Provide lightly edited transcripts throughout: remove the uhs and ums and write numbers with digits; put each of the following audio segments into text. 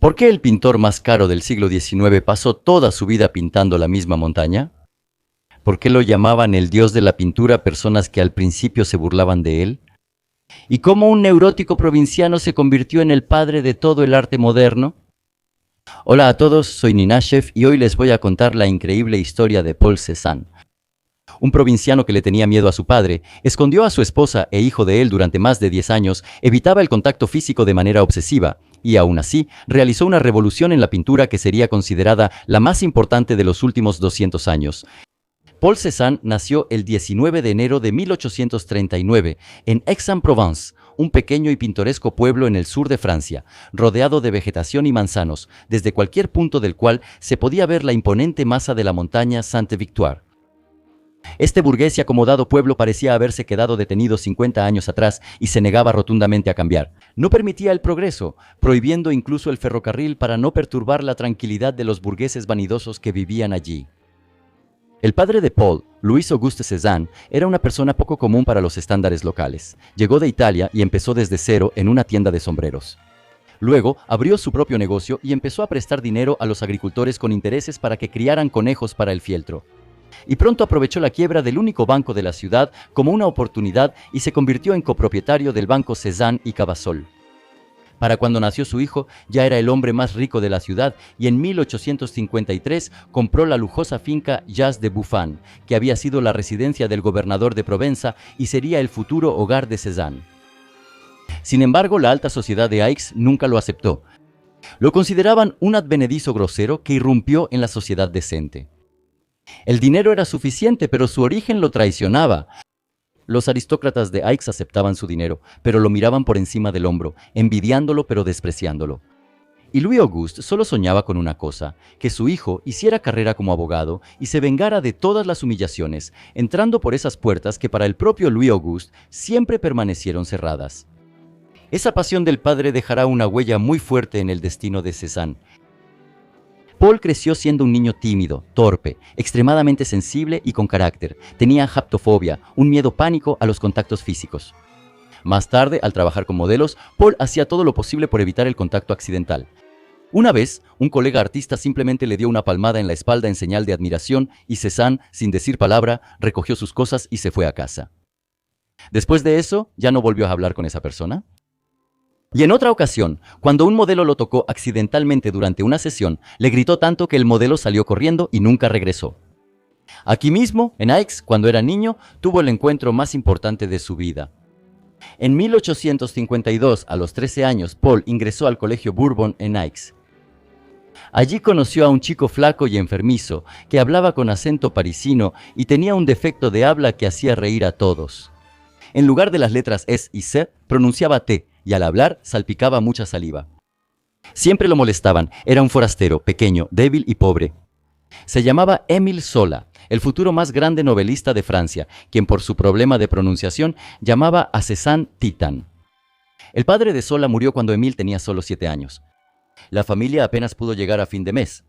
¿Por qué el pintor más caro del siglo XIX pasó toda su vida pintando la misma montaña? ¿Por qué lo llamaban el dios de la pintura personas que al principio se burlaban de él? ¿Y cómo un neurótico provinciano se convirtió en el padre de todo el arte moderno? Hola a todos, soy Ninashev y hoy les voy a contar la increíble historia de Paul Cézanne. Un provinciano que le tenía miedo a su padre, escondió a su esposa e hijo de él durante más de 10 años, evitaba el contacto físico de manera obsesiva, y aún así realizó una revolución en la pintura que sería considerada la más importante de los últimos 200 años. Paul Cézanne nació el 19 de enero de 1839 en Aix-en-Provence, un pequeño y pintoresco pueblo en el sur de Francia, rodeado de vegetación y manzanos, desde cualquier punto del cual se podía ver la imponente masa de la montaña Sainte-Victoire. Este burgués y acomodado pueblo parecía haberse quedado detenido 50 años atrás y se negaba rotundamente a cambiar. No permitía el progreso, prohibiendo incluso el ferrocarril para no perturbar la tranquilidad de los burgueses vanidosos que vivían allí. El padre de Paul, Louis Auguste Cézanne, era una persona poco común para los estándares locales. Llegó de Italia y empezó desde cero en una tienda de sombreros. Luego abrió su propio negocio y empezó a prestar dinero a los agricultores con intereses para que criaran conejos para el fieltro. Y pronto aprovechó la quiebra del único banco de la ciudad como una oportunidad y se convirtió en copropietario del banco Cézanne y Cavasol. Para cuando nació su hijo, ya era el hombre más rico de la ciudad y en 1853 compró la lujosa finca Jas de Buffon, que había sido la residencia del gobernador de Provenza y sería el futuro hogar de Cézanne. Sin embargo, la alta sociedad de Aix nunca lo aceptó. Lo consideraban un advenedizo grosero que irrumpió en la sociedad decente. El dinero era suficiente, pero su origen lo traicionaba. Los aristócratas de Aix aceptaban su dinero, pero lo miraban por encima del hombro, envidiándolo pero despreciándolo. Y Louis Auguste solo soñaba con una cosa, que su hijo hiciera carrera como abogado y se vengara de todas las humillaciones, entrando por esas puertas que para el propio Louis Auguste siempre permanecieron cerradas. Esa pasión del padre dejará una huella muy fuerte en el destino de Cézanne. Paul creció siendo un niño tímido, torpe, extremadamente sensible y con carácter. Tenía japtofobia, un miedo pánico a los contactos físicos. Más tarde, al trabajar con modelos, Paul hacía todo lo posible por evitar el contacto accidental. Una vez, un colega artista simplemente le dio una palmada en la espalda en señal de admiración y Cézanne, sin decir palabra, recogió sus cosas y se fue a casa. Después de eso, ya no volvió a hablar con esa persona. Y en otra ocasión, cuando un modelo lo tocó accidentalmente durante una sesión, le gritó tanto que el modelo salió corriendo y nunca regresó. Aquí mismo, en Aix, cuando era niño, tuvo el encuentro más importante de su vida. En 1852, a los 13 años, Paul ingresó al Colegio Bourbon en Aix. Allí conoció a un chico flaco y enfermizo, que hablaba con acento parisino y tenía un defecto de habla que hacía reír a todos. En lugar de las letras S y C, pronunciaba T, y al hablar salpicaba mucha saliva. Siempre lo molestaban, era un forastero, pequeño, débil y pobre. Se llamaba Émile Zola, el futuro más grande novelista de Francia, quien por su problema de pronunciación llamaba a Cézanne Titán. El padre de Zola murió cuando Émile tenía solo 7 años. La familia apenas pudo llegar a fin de mes.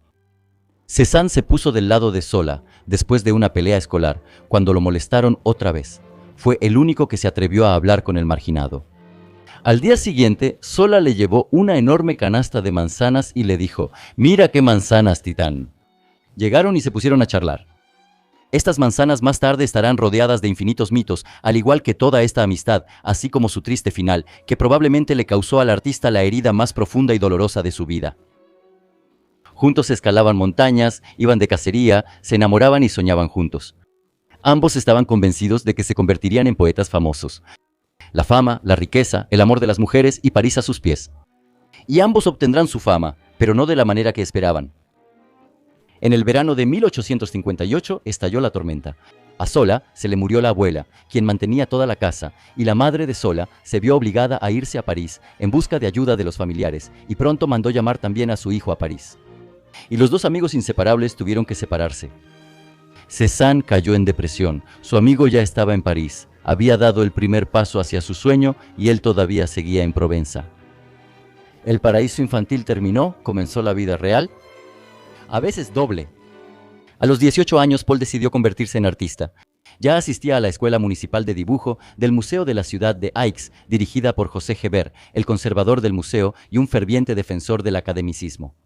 Cézanne se puso del lado de Zola, después de una pelea escolar, cuando lo molestaron otra vez. Fue el único que se atrevió a hablar con el marginado. Al día siguiente, Zola le llevó una enorme canasta de manzanas y le dijo: «Mira qué manzanas, Titán». Llegaron y se pusieron a charlar. Estas manzanas más tarde estarán rodeadas de infinitos mitos, al igual que toda esta amistad, así como su triste final, que probablemente le causó al artista la herida más profunda y dolorosa de su vida. Juntos escalaban montañas, iban de cacería, se enamoraban y soñaban juntos. Ambos estaban convencidos de que se convertirían en poetas famosos. La fama, la riqueza, el amor de las mujeres y París a sus pies. Y ambos obtendrán su fama, pero no de la manera que esperaban. En el verano de 1858 estalló la tormenta. A Zola se le murió la abuela, quien mantenía toda la casa, y la madre de Zola se vio obligada a irse a París en busca de ayuda de los familiares, y pronto mandó llamar también a su hijo a París. Y los dos amigos inseparables tuvieron que separarse. Cézanne cayó en depresión. Su amigo ya estaba en París. Había dado el primer paso hacia su sueño y él todavía seguía en Provenza. El paraíso infantil terminó, comenzó la vida real, a veces doble. A los 18 años, Paul decidió convertirse en artista. Ya asistía a la Escuela Municipal de Dibujo del Museo de la Ciudad de Aix, dirigida por José Geber, el conservador del museo y un ferviente defensor del academicismo.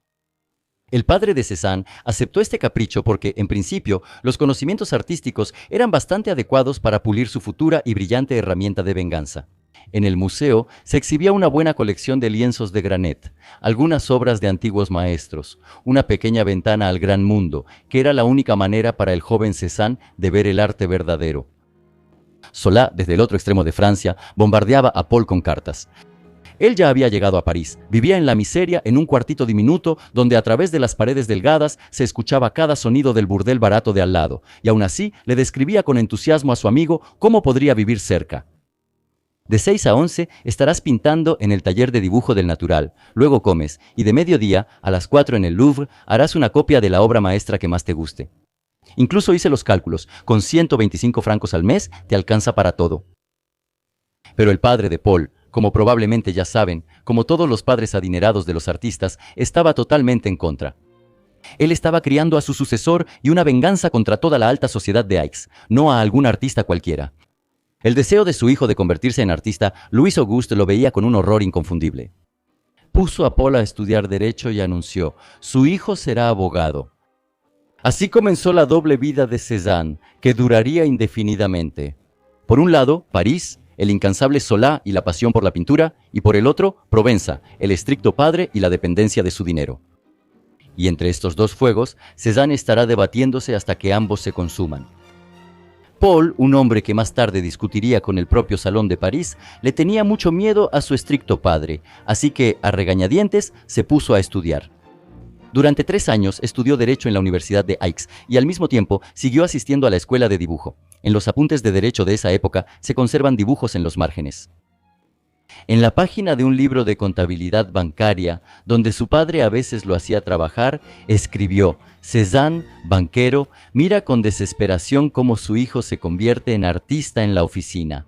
El padre de Cézanne aceptó este capricho porque, en principio, los conocimientos artísticos eran bastante adecuados para pulir su futura y brillante herramienta de venganza. En el museo se exhibía una buena colección de lienzos de Granet, algunas obras de antiguos maestros, una pequeña ventana al gran mundo, que era la única manera para el joven Cézanne de ver el arte verdadero. Solá, desde el otro extremo de Francia, bombardeaba a Paul con cartas. Él ya había llegado a París, vivía en la miseria en un cuartito diminuto donde a través de las paredes delgadas se escuchaba cada sonido del burdel barato de al lado, y aún así le describía con entusiasmo a su amigo cómo podría vivir cerca. De 6 a 11 estarás pintando en el taller de dibujo del natural, luego comes, y de mediodía, a las 4 en el Louvre, harás una copia de la obra maestra que más te guste. Incluso hice los cálculos, con 125 francos al mes te alcanza para todo. Pero el padre de Paul, como probablemente ya saben, como todos los padres adinerados de los artistas, estaba totalmente en contra. Él estaba criando a su sucesor y una venganza contra toda la alta sociedad de Aix, no a algún artista cualquiera. El deseo de su hijo de convertirse en artista, Louis Auguste lo veía con un horror inconfundible. Puso a Paul a estudiar Derecho y anunció, su hijo será abogado. Así comenzó la doble vida de Cézanne, que duraría indefinidamente. Por un lado, París, el incansable Solá y la pasión por la pintura, y por el otro, Provenza, el estricto padre y la dependencia de su dinero. Y entre estos dos fuegos, Cézanne estará debatiéndose hasta que ambos se consuman. Paul, un hombre que más tarde discutiría con el propio Salón de París, le tenía mucho miedo a su estricto padre, así que, a regañadientes, se puso a estudiar. Durante 3 años estudió Derecho en la Universidad de Aix y al mismo tiempo siguió asistiendo a la escuela de dibujo. En los apuntes de Derecho de esa época se conservan dibujos en los márgenes. En la página de un libro de contabilidad bancaria, donde su padre a veces lo hacía trabajar, escribió: Cézanne, banquero, mira con desesperación cómo su hijo se convierte en artista en la oficina.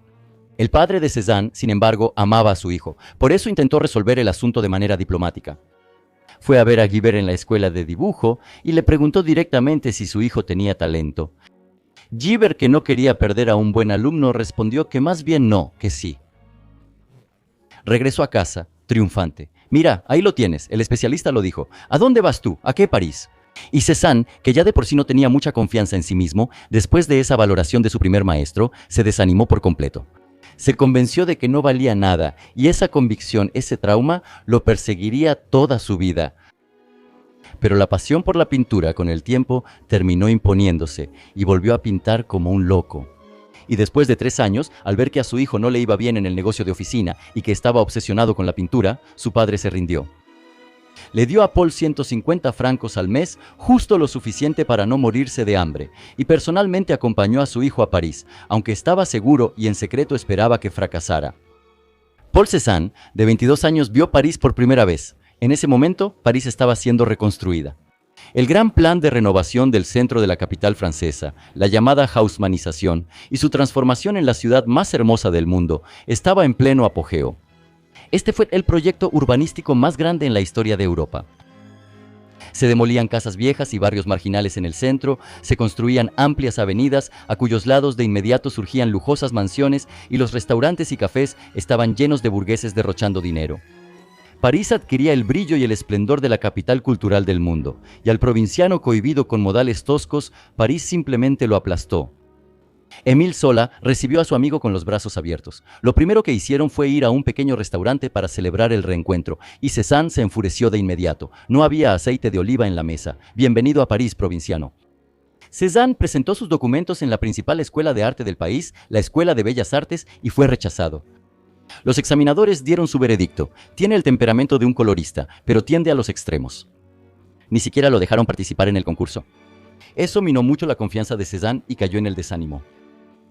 El padre de Cézanne, sin embargo, amaba a su hijo, por eso intentó resolver el asunto de manera diplomática. Fue a ver a Guibert en la escuela de dibujo y le preguntó directamente si su hijo tenía talento. Guibert, que no quería perder a un buen alumno, respondió que más bien no, que sí. Regresó a casa, triunfante. Mira, ahí lo tienes, el especialista lo dijo. ¿A dónde vas tú? ¿A qué París? Y Cézanne, que ya de por sí no tenía mucha confianza en sí mismo, después de esa valoración de su primer maestro, se desanimó por completo. Se convenció de que no valía nada, y esa convicción, ese trauma, lo perseguiría toda su vida. Pero la pasión por la pintura, con el tiempo, terminó imponiéndose, y volvió a pintar como un loco. Y después de 3 años, al ver que a su hijo no le iba bien en el negocio de oficina y que estaba obsesionado con la pintura, su padre se rindió. Le dio a Paul 150 francos al mes, justo lo suficiente para no morirse de hambre, y personalmente acompañó a su hijo a París, aunque estaba seguro y en secreto esperaba que fracasara. Paul Cézanne, de 22 años, vio París por primera vez. En ese momento, París estaba siendo reconstruida. El gran plan de renovación del centro de la capital francesa, la llamada haussmannización, y su transformación en la ciudad más hermosa del mundo, estaba en pleno apogeo. Este fue el proyecto urbanístico más grande en la historia de Europa. Se demolían casas viejas y barrios marginales en el centro, se construían amplias avenidas a cuyos lados de inmediato surgían lujosas mansiones y los restaurantes y cafés estaban llenos de burgueses derrochando dinero. París adquiría el brillo y el esplendor de la capital cultural del mundo, y al provinciano cohibido con modales toscos, París simplemente lo aplastó. Émile Zola recibió a su amigo con los brazos abiertos. Lo primero que hicieron fue ir a un pequeño restaurante para celebrar el reencuentro, y Cézanne se enfureció de inmediato. No había aceite de oliva en la mesa. Bienvenido a París, provinciano. Cézanne presentó sus documentos en la principal escuela de arte del país, la Escuela de Bellas Artes, y fue rechazado. Los examinadores dieron su veredicto. Tiene el temperamento de un colorista, pero tiende a los extremos. Ni siquiera lo dejaron participar en el concurso. Eso minó mucho la confianza de Cézanne y cayó en el desánimo.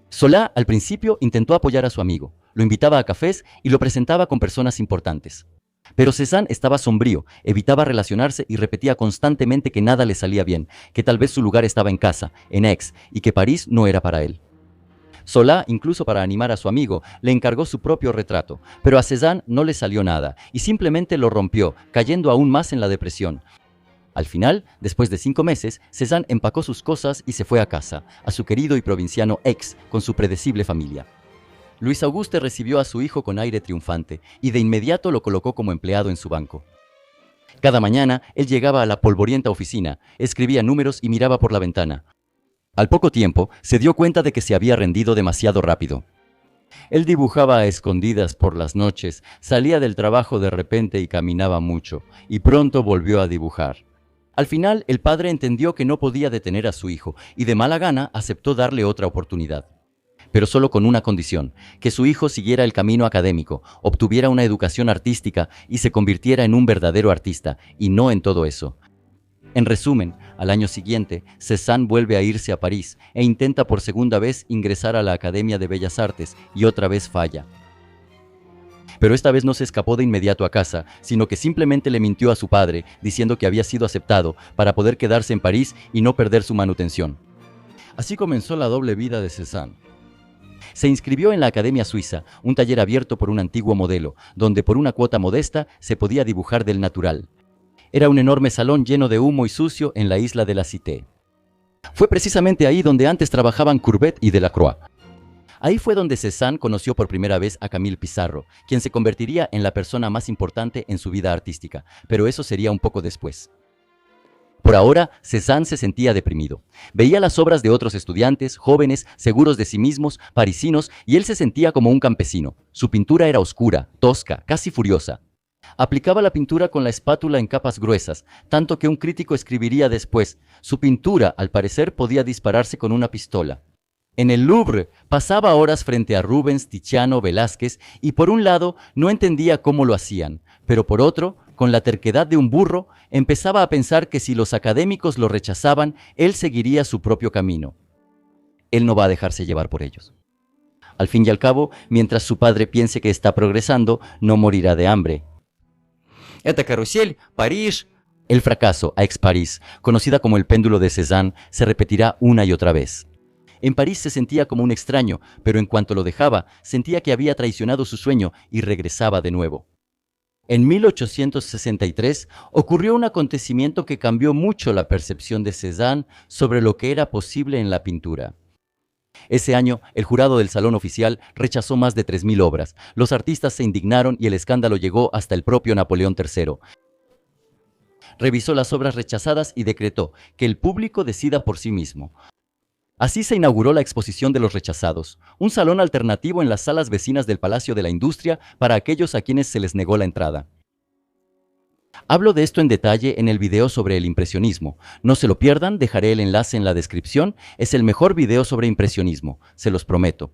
Solá, al principio, intentó apoyar a su amigo. Lo invitaba a cafés y lo presentaba con personas importantes. Pero Cézanne estaba sombrío, evitaba relacionarse y repetía constantemente que nada le salía bien, que tal vez su lugar estaba en casa, en Aix, y que París no era para él. Solá, incluso para animar a su amigo, le encargó su propio retrato, pero a Cézanne no le salió nada y simplemente lo rompió, cayendo aún más en la depresión. Al final, después de 5 meses, Cézanne empacó sus cosas y se fue a casa, a su querido y provinciano Aix, con su predecible familia. Luis Auguste recibió a su hijo con aire triunfante y de inmediato lo colocó como empleado en su banco. Cada mañana, él llegaba a la polvorienta oficina, escribía números y miraba por la ventana. Al poco tiempo, se dio cuenta de que se había rendido demasiado rápido. Él dibujaba a escondidas por las noches, salía del trabajo de repente y caminaba mucho, y pronto volvió a dibujar. Al final, el padre entendió que no podía detener a su hijo, y de mala gana aceptó darle otra oportunidad. Pero solo con una condición, que su hijo siguiera el camino académico, obtuviera una educación artística y se convirtiera en un verdadero artista, y no en todo eso. En resumen, al año siguiente, Cézanne vuelve a irse a París e intenta por segunda vez ingresar a la Academia de Bellas Artes y otra vez falla. Pero esta vez no se escapó de inmediato a casa, sino que simplemente le mintió a su padre, diciendo que había sido aceptado para poder quedarse en París y no perder su manutención. Así comenzó la doble vida de Cézanne. Se inscribió en la Academia Suiza, un taller abierto por un antiguo modelo, donde por una cuota modesta se podía dibujar del natural. Era un enorme salón lleno de humo y sucio en la isla de la Cité. Fue precisamente ahí donde antes trabajaban Courbet y Delacroix. Ahí fue donde Cézanne conoció por primera vez a Camille Pissarro, quien se convertiría en la persona más importante en su vida artística, pero eso sería un poco después. Por ahora, Cézanne se sentía deprimido. Veía las obras de otros estudiantes, jóvenes, seguros de sí mismos, parisinos, y él se sentía como un campesino. Su pintura era oscura, tosca, casi furiosa. Aplicaba la pintura con la espátula en capas gruesas, tanto que un crítico escribiría después: su pintura, al parecer, podía dispararse con una pistola. En el Louvre pasaba horas frente a Rubens, Tiziano, Velázquez, y por un lado no entendía cómo lo hacían, pero por otro, con la terquedad de un burro, empezaba a pensar que si los académicos lo rechazaban, él seguiría su propio camino. Él no va a dejarse llevar por ellos. Al fin y al cabo, mientras su padre piense que está progresando, no morirá de hambre. Esta carrusel, París. El fracaso, Aix-París, conocida como el péndulo de Cézanne, se repetirá una y otra vez. En París se sentía como un extraño, pero en cuanto lo dejaba, sentía que había traicionado su sueño y regresaba de nuevo. En 1863 ocurrió un acontecimiento que cambió mucho la percepción de Cézanne sobre lo que era posible en la pintura. Ese año, el jurado del Salón Oficial rechazó más de 3.000 obras. Los artistas se indignaron y el escándalo llegó hasta el propio Napoleón III. Revisó las obras rechazadas y decretó que el público decida por sí mismo. Así se inauguró la exposición de los rechazados, un salón alternativo en las salas vecinas del Palacio de la Industria para aquellos a quienes se les negó la entrada. Hablo de esto en detalle en el video sobre el impresionismo. No se lo pierdan, dejaré el enlace en la descripción. Es el mejor video sobre impresionismo, se los prometo.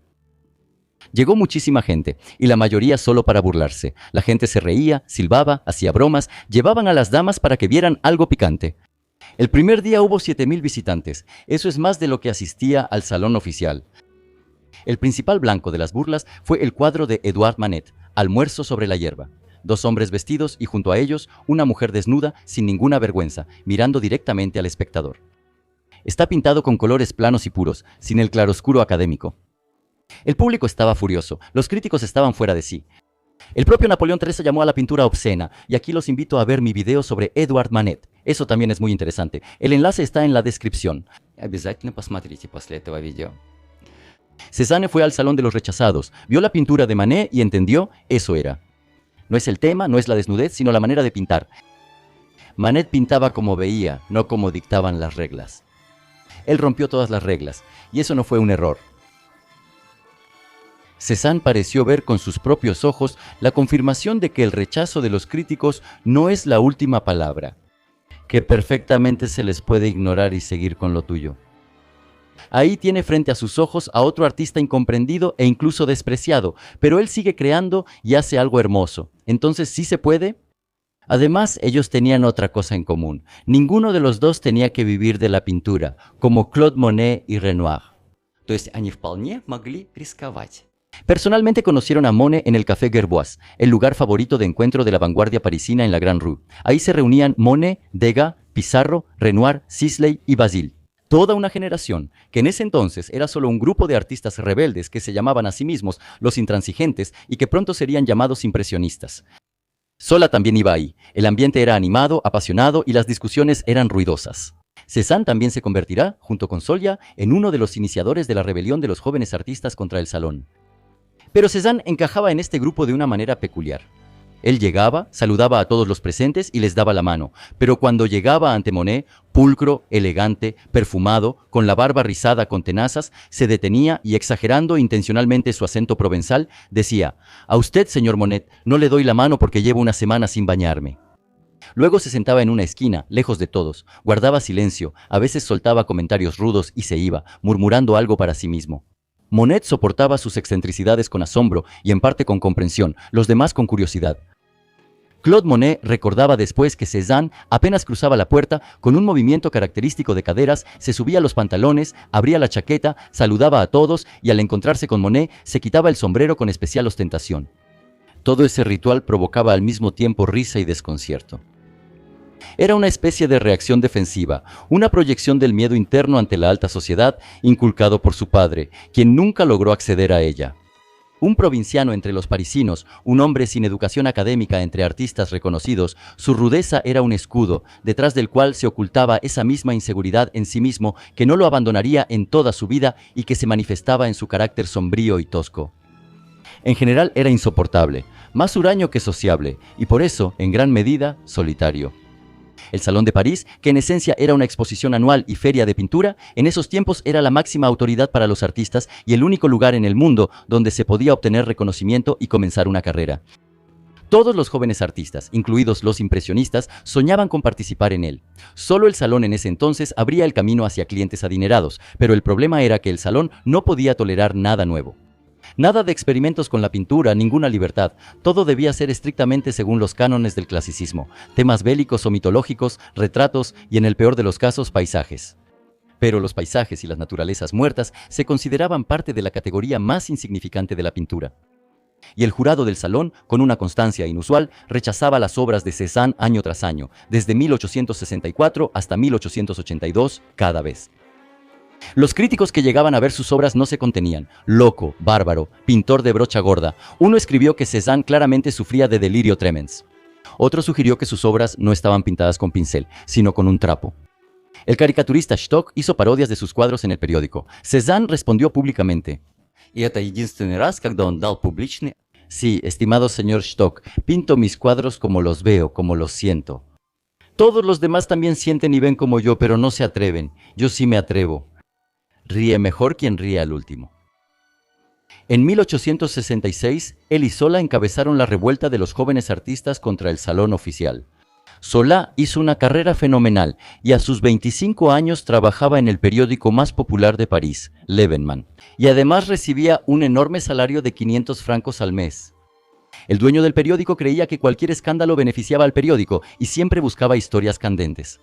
Llegó muchísima gente, y la mayoría solo para burlarse. La gente se reía, silbaba, hacía bromas, llevaban a las damas para que vieran algo picante. El primer día hubo 7.000 visitantes. Eso es más de lo que asistía al salón oficial. El principal blanco de las burlas fue el cuadro de Edouard Manet, Almuerzo sobre la hierba. 2 hombres vestidos y junto a ellos una mujer desnuda sin ninguna vergüenza, mirando directamente al espectador. Está pintado con colores planos y puros, sin el claroscuro académico. El público estaba furioso, los críticos estaban fuera de sí. El propio Napoleón III llamó a la pintura obscena, y aquí los invito a ver mi video sobre Edouard Manet. Eso también es muy interesante. El enlace está en la descripción. Обязательно посмотрите после этого видео. Cézanne fue al Salón de los Rechazados, vio la pintura de Manet y entendió, eso era. No es el tema, no es la desnudez, sino la manera de pintar. Manet pintaba como veía, no como dictaban las reglas. Él rompió todas las reglas, y eso no fue un error. Cézanne pareció ver con sus propios ojos la confirmación de que el rechazo de los críticos no es la última palabra, que perfectamente se les puede ignorar y seguir con lo tuyo. Ahí tiene frente a sus ojos a otro artista incomprendido e incluso despreciado, pero él sigue creando y hace algo hermoso. Entonces, ¿sí se puede? Además, ellos tenían otra cosa en común. Ninguno de los dos tenía que vivir de la pintura, como Claude Monet y Renoir. То есть они вполне могли рисковать. Personalmente conocieron a Monet en el Café Gerboise, el lugar favorito de encuentro de la vanguardia parisina en la Grande Rue. Ahí se reunían Monet, Degas, Pissarro, Renoir, Sisley y Basile. Toda una generación, que en ese entonces era solo un grupo de artistas rebeldes que se llamaban a sí mismos los intransigentes y que pronto serían llamados impresionistas. Zola también iba ahí. El ambiente era animado, apasionado y las discusiones eran ruidosas. Cézanne también se convertirá, junto con Zola, en uno de los iniciadores de la rebelión de los jóvenes artistas contra el salón. Pero Cézanne encajaba en este grupo de una manera peculiar. Él llegaba, saludaba a todos los presentes y les daba la mano, pero cuando llegaba ante Monet, pulcro, elegante, perfumado, con la barba rizada con tenazas, se detenía y, exagerando intencionalmente su acento provenzal, decía: «A usted, señor Monet, no le doy la mano porque llevo una semana sin bañarme». Luego se sentaba en una esquina, lejos de todos, guardaba silencio, a veces soltaba comentarios rudos y se iba, murmurando algo para sí mismo. Monet soportaba sus excentricidades con asombro y en parte con comprensión, los demás con curiosidad. Claude Monet recordaba después que Cézanne apenas cruzaba la puerta, con un movimiento característico de caderas, se subía los pantalones, abría la chaqueta, saludaba a todos y al encontrarse con Monet se quitaba el sombrero con especial ostentación. Todo ese ritual provocaba al mismo tiempo risa y desconcierto. Era una especie de reacción defensiva, una proyección del miedo interno ante la alta sociedad inculcado por su padre, quien nunca logró acceder a ella. Un provinciano entre los parisinos, un hombre sin educación académica entre artistas reconocidos, su rudeza era un escudo, detrás del cual se ocultaba esa misma inseguridad en sí mismo que no lo abandonaría en toda su vida y que se manifestaba en su carácter sombrío y tosco. En general era insoportable, más huraño que sociable, y por eso, en gran medida, solitario. El Salón de París, que en esencia era una exposición anual y feria de pintura, en esos tiempos era la máxima autoridad para los artistas y el único lugar en el mundo donde se podía obtener reconocimiento y comenzar una carrera. Todos los jóvenes artistas, incluidos los impresionistas, soñaban con participar en él. Solo el salón en ese entonces abría el camino hacia clientes adinerados, pero el problema era que el salón no podía tolerar nada nuevo. Nada de experimentos con la pintura, ninguna libertad. Todo debía ser estrictamente según los cánones del clasicismo. Temas bélicos o mitológicos, retratos y, en el peor de los casos, paisajes. Pero los paisajes y las naturalezas muertas se consideraban parte de la categoría más insignificante de la pintura. Y el jurado del salón, con una constancia inusual, rechazaba las obras de Cézanne año tras año, desde 1864 hasta 1882, cada vez. Los críticos que llegaban a ver sus obras no se contenían. Loco, bárbaro, pintor de brocha gorda. Uno escribió que Cézanne claramente sufría de delirio tremens. Otro sugirió que sus obras no estaban pintadas con pincel, sino con un trapo. El caricaturista Stock hizo parodias de sus cuadros en el periódico. Cézanne respondió públicamente: «Y это единственный раз, когда он дал публичный...» «Sí, estimado señor Stock, pinto mis cuadros como los veo, como los siento. Todos los demás también sienten y ven como yo, pero no se atreven. Yo sí me atrevo. Ríe mejor quien ríe al último». En 1866, él y Zola encabezaron la revuelta de los jóvenes artistas contra el Salón Oficial. Zola hizo una carrera fenomenal y a sus 25 años trabajaba en el periódico más popular de París, L'Événement, y además recibía un enorme salario de 500 francos al mes. El dueño del periódico creía que cualquier escándalo beneficiaba al periódico y siempre buscaba historias candentes.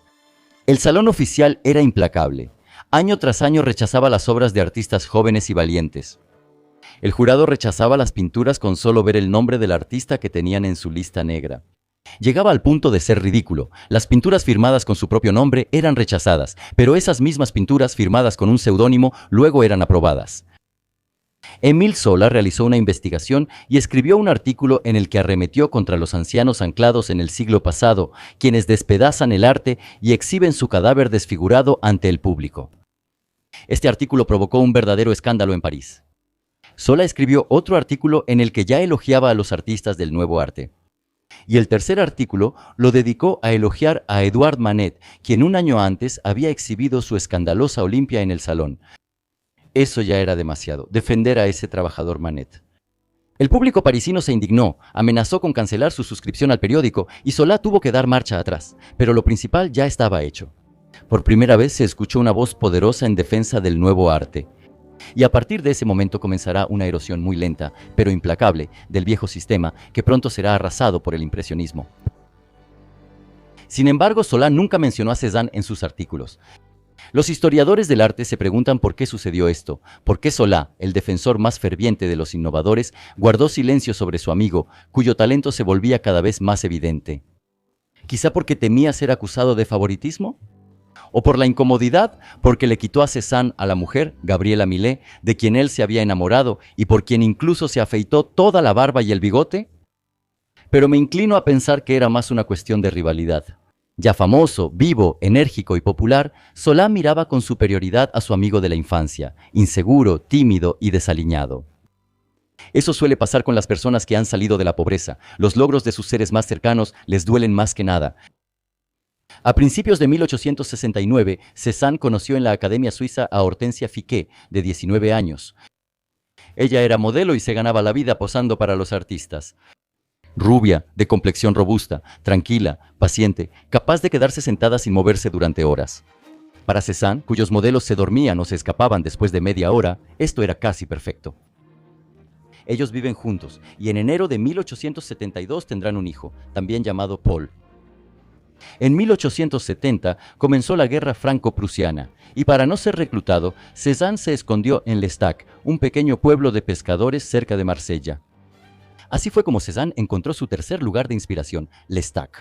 El Salón Oficial era implacable. Año tras año rechazaba las obras de artistas jóvenes y valientes. El jurado rechazaba las pinturas con solo ver el nombre del artista que tenían en su lista negra. Llegaba al punto de ser ridículo. Las pinturas firmadas con su propio nombre eran rechazadas, pero esas mismas pinturas firmadas con un seudónimo luego eran aprobadas. Émile Zola realizó una investigación y escribió un artículo en el que arremetió contra los ancianos anclados en el siglo pasado, quienes despedazan el arte y exhiben su cadáver desfigurado ante el público. Este artículo provocó un verdadero escándalo en París. Zola escribió otro artículo en el que ya elogiaba a los artistas del nuevo arte. Y el tercer artículo lo dedicó a elogiar a Edouard Manet, quien un año antes había exhibido su escandalosa Olimpia en el salón. Eso ya era demasiado, defender a ese trabajador Manet. El público parisino se indignó, amenazó con cancelar su suscripción al periódico y Zola tuvo que dar marcha atrás, pero lo principal ya estaba hecho. Por primera vez se escuchó una voz poderosa en defensa del nuevo arte. Y a partir de ese momento comenzará una erosión muy lenta, pero implacable, del viejo sistema, que pronto será arrasado por el impresionismo. Sin embargo, Zola nunca mencionó a Cézanne en sus artículos. Los historiadores del arte se preguntan por qué sucedió esto, por qué Zola, el defensor más ferviente de los innovadores, guardó silencio sobre su amigo, cuyo talento se volvía cada vez más evidente. ¿Quizá porque temía ser acusado de favoritismo? ¿O por la incomodidad, porque le quitó a Cézanne a la mujer, Gabriela Millet, de quien él se había enamorado y por quien incluso se afeitó toda la barba y el bigote? pero me inclino a pensar que era más una cuestión de rivalidad. Ya famoso, vivo, enérgico y popular, Solá miraba con superioridad a su amigo de la infancia, inseguro, tímido y desaliñado. Eso suele pasar con las personas que han salido de la pobreza. Los logros de sus seres más cercanos les duelen más que nada. A principios de 1869, Cézanne conoció en la Academia Suiza a Hortensia Fiquet, de 19 años. Ella era modelo y se ganaba la vida posando para los artistas. Rubia, de complexión robusta, tranquila, paciente, capaz de quedarse sentada sin moverse durante horas. Para Cézanne, cuyos modelos se dormían o se escapaban después de media hora, esto era casi perfecto. Ellos viven juntos y en enero de 1872 tendrán un hijo, también llamado Paul. En 1870 comenzó la guerra franco-prusiana y para no ser reclutado, Cézanne se escondió en L'Estaque, un pequeño pueblo de pescadores cerca de Marsella. Así fue como Cézanne encontró su tercer lugar de inspiración, L'Estaque.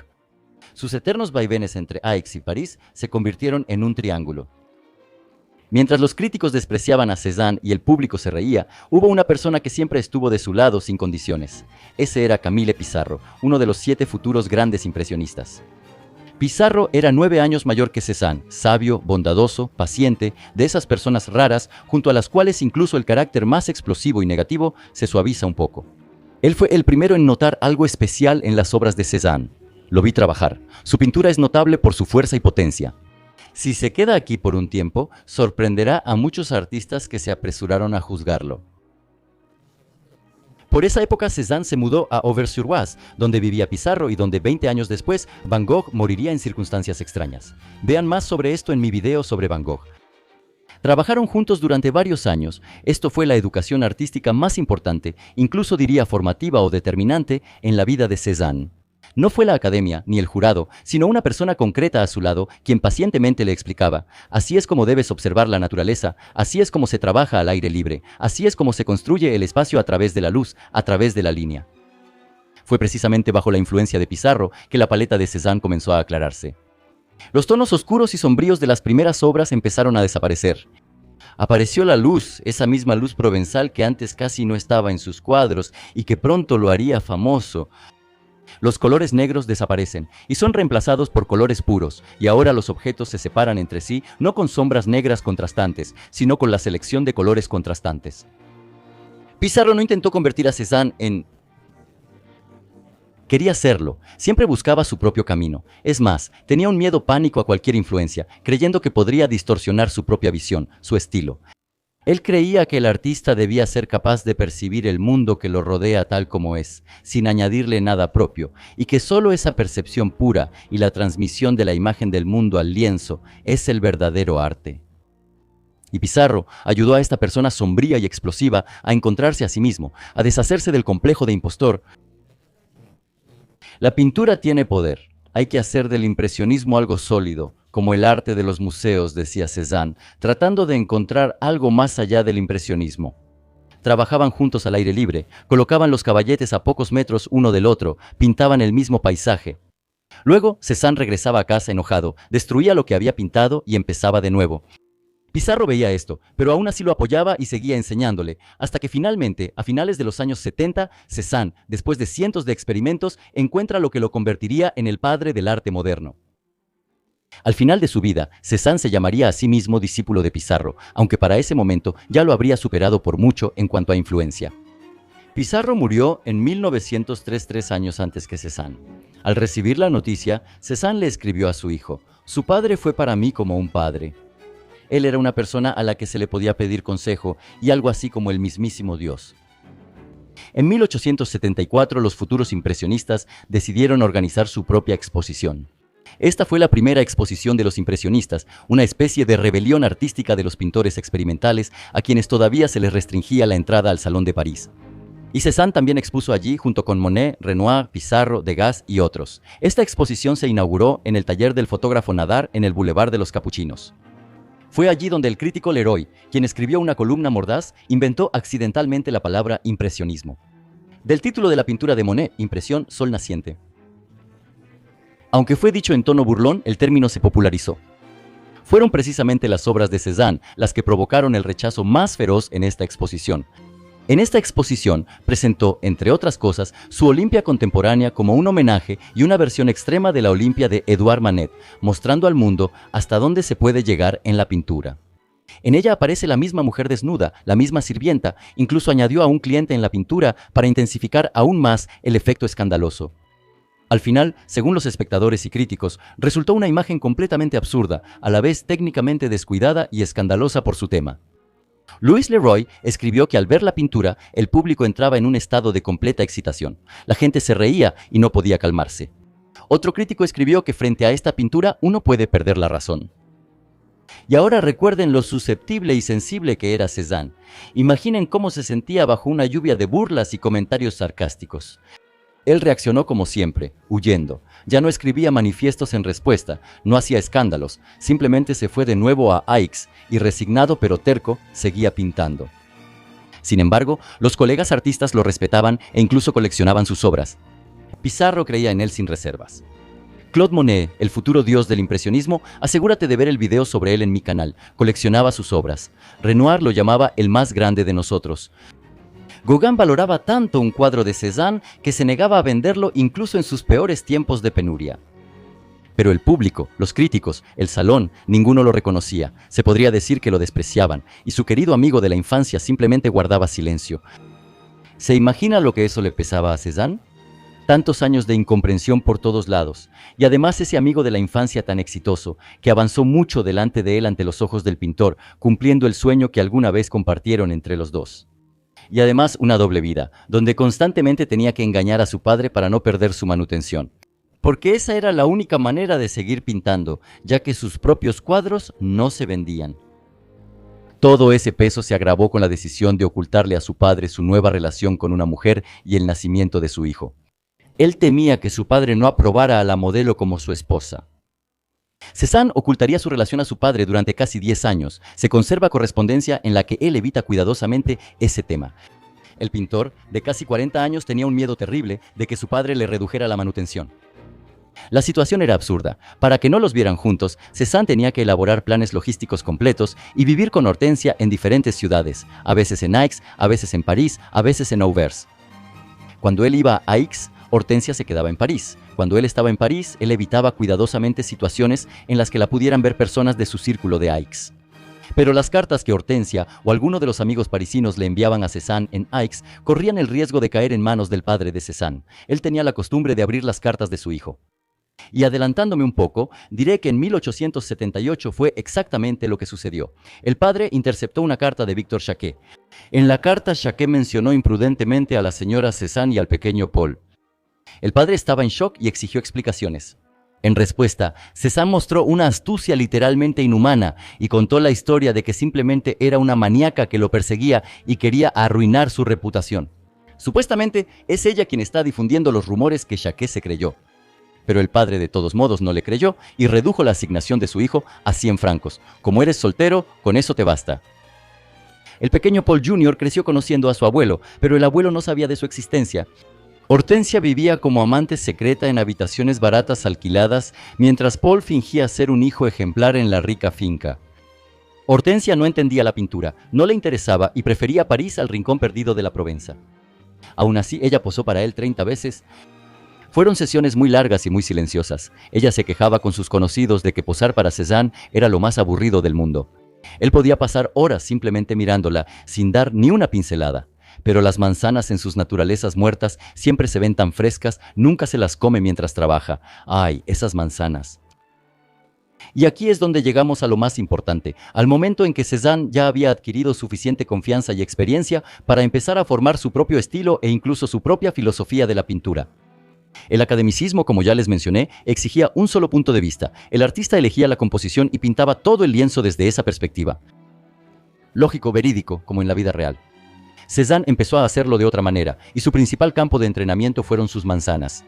Sus eternos vaivenes entre Aix y París se convirtieron en un triángulo. Mientras los críticos despreciaban a Cézanne y el público se reía, hubo una persona que siempre estuvo de su lado sin condiciones. Ese era Camille Pissarro, uno de los 7 futuros grandes impresionistas. Pissarro era 9 años mayor que Cézanne, sabio, bondadoso, paciente, de esas personas raras junto a las cuales incluso el carácter más explosivo y negativo se suaviza un poco. Él fue el primero en notar algo especial en las obras de Cézanne. Lo vi trabajar. Su pintura es notable por su fuerza y potencia. Si se queda aquí por un tiempo, sorprenderá a muchos artistas que se apresuraron a juzgarlo. Por esa época Cézanne se mudó a Auvers-sur-Oise, donde vivía Pissarro y donde 20 años después Van Gogh moriría en circunstancias extrañas. Vean más sobre esto en mi video sobre Van Gogh. Trabajaron juntos durante varios años. Esto fue la educación artística más importante, incluso diría formativa o determinante, en la vida de Cézanne. No fue la academia, ni el jurado, sino una persona concreta a su lado, quien pacientemente le explicaba: así es como debes observar la naturaleza, así es como se trabaja al aire libre, así es como se construye el espacio a través de la luz, a través de la línea. Fue precisamente bajo la influencia de Pissarro que la paleta de Cézanne comenzó a aclararse. Los tonos oscuros y sombríos de las primeras obras empezaron a desaparecer. Apareció la luz, esa misma luz provenzal que antes casi no estaba en sus cuadros y que pronto lo haría famoso. Los colores negros desaparecen y son reemplazados por colores puros, y ahora los objetos se separan entre sí no con sombras negras contrastantes, sino con la selección de colores contrastantes. Pissarro no intentó convertir a Cézanne en... Quería serlo, siempre buscaba su propio camino. Es más, tenía un miedo pánico a cualquier influencia, creyendo que podría distorsionar su propia visión, su estilo. Él creía que el artista debía ser capaz de percibir el mundo que lo rodea tal como es, sin añadirle nada propio, y que solo esa percepción pura y la transmisión de la imagen del mundo al lienzo es el verdadero arte. Y Pissarro ayudó a esta persona sombría y explosiva a encontrarse a sí mismo, a deshacerse del complejo de impostor. La pintura tiene poder. Hay que hacer del impresionismo algo sólido, como el arte de los museos, decía Cézanne, tratando de encontrar algo más allá del impresionismo. Trabajaban juntos al aire libre, colocaban los caballetes a pocos metros uno del otro, pintaban el mismo paisaje. Luego, Cézanne regresaba a casa enojado, destruía lo que había pintado y empezaba de nuevo. Pissarro veía esto, pero aún así lo apoyaba y seguía enseñándole, hasta que finalmente, a finales de los años 70, Cézanne, después de cientos de experimentos, encuentra lo que lo convertiría en el padre del arte moderno. Al final de su vida, Cézanne se llamaría a sí mismo discípulo de Pissarro, aunque para ese momento ya lo habría superado por mucho en cuanto a influencia. Pissarro murió en 1903, 3 años antes que Cézanne. Al recibir la noticia, Cézanne le escribió a su hijo: «Su padre fue para mí como un padre». Él era una persona a la que se le podía pedir consejo y algo así como el mismísimo Dios. En 1874, los futuros impresionistas decidieron organizar su propia exposición. Esta fue la primera exposición de los impresionistas, una especie de rebelión artística de los pintores experimentales a quienes todavía se les restringía la entrada al Salón de París. Y Cézanne también expuso allí junto con Monet, Renoir, Pissarro, Degas y otros. Esta exposición se inauguró en el taller del fotógrafo Nadar en el Boulevard de los Capuchinos. Fue allí donde el crítico Leroy, quien escribió una columna mordaz, inventó accidentalmente la palabra impresionismo. Del título de la pintura de Monet, Impresión, Sol Naciente. Aunque fue dicho en tono burlón, el término se popularizó. Fueron precisamente las obras de Cézanne las que provocaron el rechazo más feroz en esta exposición. En esta exposición presentó, entre otras cosas, su Olimpia contemporánea como un homenaje y una versión extrema de la Olimpia de Edouard Manet, mostrando al mundo hasta dónde se puede llegar en la pintura. En ella aparece la misma mujer desnuda, la misma sirvienta, incluso añadió a un cliente en la pintura para intensificar aún más el efecto escandaloso. Al final, según los espectadores y críticos, resultó una imagen completamente absurda, a la vez técnicamente descuidada y escandalosa por su tema. Louis Leroy escribió que al ver la pintura, el público entraba en un estado de completa excitación. La gente se reía y no podía calmarse. Otro crítico escribió que frente a esta pintura uno puede perder la razón. Y ahora recuerden lo susceptible y sensible que era Cézanne. Imaginen cómo se sentía bajo una lluvia de burlas y comentarios sarcásticos. Él reaccionó como siempre, huyendo. Ya no escribía manifiestos en respuesta, no hacía escándalos, simplemente se fue de nuevo a Aix y resignado pero terco, seguía pintando. Sin embargo, los colegas artistas lo respetaban e incluso coleccionaban sus obras. Pissarro creía en él sin reservas. Claude Monet, el futuro dios del impresionismo, asegúrate de ver el video sobre él en mi canal, coleccionaba sus obras. Renoir lo llamaba el más grande de nosotros. Gauguin valoraba tanto un cuadro de Cézanne que se negaba a venderlo incluso en sus peores tiempos de penuria. Pero el público, los críticos, el salón, ninguno lo reconocía. Se podría decir que lo despreciaban, y su querido amigo de la infancia simplemente guardaba silencio. ¿Se imagina lo que eso le pesaba a Cézanne? Tantos años de incomprensión por todos lados, y además ese amigo de la infancia tan exitoso, que avanzó mucho delante de él ante los ojos del pintor, cumpliendo el sueño que alguna vez compartieron entre los dos. Y además una doble vida, donde constantemente tenía que engañar a su padre para no perder su manutención. Porque esa era la única manera de seguir pintando, ya que sus propios cuadros no se vendían. Todo ese peso se agravó con la decisión de ocultarle a su padre su nueva relación con una mujer y el nacimiento de su hijo. Él temía que su padre no aprobara a la modelo como su esposa. Cézanne ocultaría su relación a su padre durante casi 10 años. Se conserva correspondencia en la que él evita cuidadosamente ese tema. El pintor, de casi 40 años, tenía un miedo terrible de que su padre le redujera la manutención. La situación era absurda. Para que no los vieran juntos, Cézanne tenía que elaborar planes logísticos completos y vivir con Hortensia en diferentes ciudades, a veces en Aix, a veces en París, a veces en Auvers. Cuando él iba a Aix, Hortensia se quedaba en París. Cuando él estaba en París, él evitaba cuidadosamente situaciones en las que la pudieran ver personas de su círculo de Aix. Pero las cartas que Hortensia o alguno de los amigos parisinos le enviaban a Cézanne en Aix corrían el riesgo de caer en manos del padre de Cézanne. Él tenía la costumbre de abrir las cartas de su hijo. Y adelantándome un poco, diré que en 1878 fue exactamente lo que sucedió. El padre interceptó una carta de Victor Jacquet. En la carta, Jacquet mencionó imprudentemente a la señora Cézanne y al pequeño Paul. El padre estaba en shock y exigió explicaciones. En respuesta, Cézanne mostró una astucia literalmente inhumana y contó la historia de que simplemente era una maníaca que lo perseguía y quería arruinar su reputación. Supuestamente es ella quien está difundiendo los rumores que Jacquet se creyó. Pero el padre de todos modos no le creyó y redujo la asignación de su hijo a 100 francos. Como eres soltero, con eso te basta. El pequeño Paul Jr. creció conociendo a su abuelo, pero el abuelo no sabía de su existencia. Hortensia vivía como amante secreta en habitaciones baratas alquiladas, mientras Paul fingía ser un hijo ejemplar en la rica finca. Hortensia no entendía la pintura, no le interesaba y prefería París al rincón perdido de la Provenza. Aún así, ella posó para él 30 veces. Fueron sesiones muy largas y muy silenciosas. Ella se quejaba con sus conocidos de que posar para Cézanne era lo más aburrido del mundo. Él podía pasar horas simplemente mirándola, sin dar ni una pincelada. Pero las manzanas en sus naturalezas muertas siempre se ven tan frescas, nunca se las come mientras trabaja. ¡Ay, esas manzanas! Y aquí es donde llegamos a lo más importante, al momento en que Cézanne ya había adquirido suficiente confianza y experiencia para empezar a formar su propio estilo e incluso su propia filosofía de la pintura. El academicismo, como ya les mencioné, exigía un solo punto de vista. El artista elegía la composición y pintaba todo el lienzo desde esa perspectiva. Lógico, verídico, como en la vida real. Cézanne empezó a hacerlo de otra manera, y su principal campo de entrenamiento fueron sus manzanas.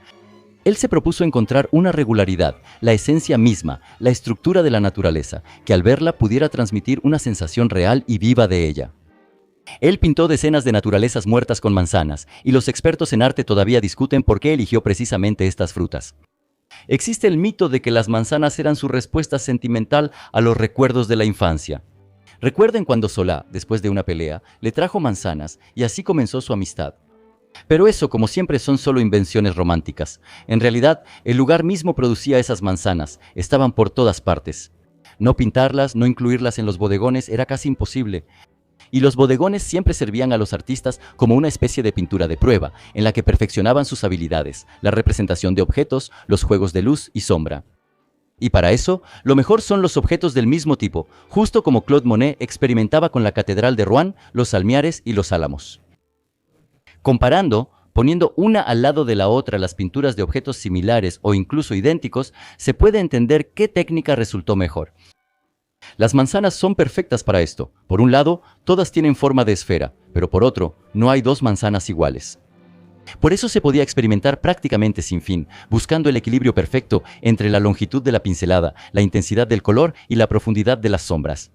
Él se propuso encontrar una regularidad, la esencia misma, la estructura de la naturaleza, que al verla pudiera transmitir una sensación real y viva de ella. Él pintó decenas de naturalezas muertas con manzanas, y los expertos en arte todavía discuten por qué eligió precisamente estas frutas. Existe el mito de que las manzanas eran su respuesta sentimental a los recuerdos de la infancia. Recuerden cuando Solá, después de una pelea, le trajo manzanas y así comenzó su amistad. Pero eso, como siempre, son solo invenciones románticas. En realidad, el lugar mismo producía esas manzanas, estaban por todas partes. No pintarlas, no incluirlas en los bodegones era casi imposible. Y los bodegones siempre servían a los artistas como una especie de pintura de prueba, en la que perfeccionaban sus habilidades, la representación de objetos, los juegos de luz y sombra. Y para eso, lo mejor son los objetos del mismo tipo, justo como Claude Monet experimentaba con la Catedral de Rouen, los Salmiares y los Álamos. Comparando, poniendo una al lado de la otra las pinturas de objetos similares o incluso idénticos, se puede entender qué técnica resultó mejor. Las manzanas son perfectas para esto. Por un lado, todas tienen forma de esfera, pero por otro, no hay dos manzanas iguales. Por eso se podía experimentar prácticamente sin fin, buscando el equilibrio perfecto entre la longitud de la pincelada, la intensidad del color y la profundidad de las sombras.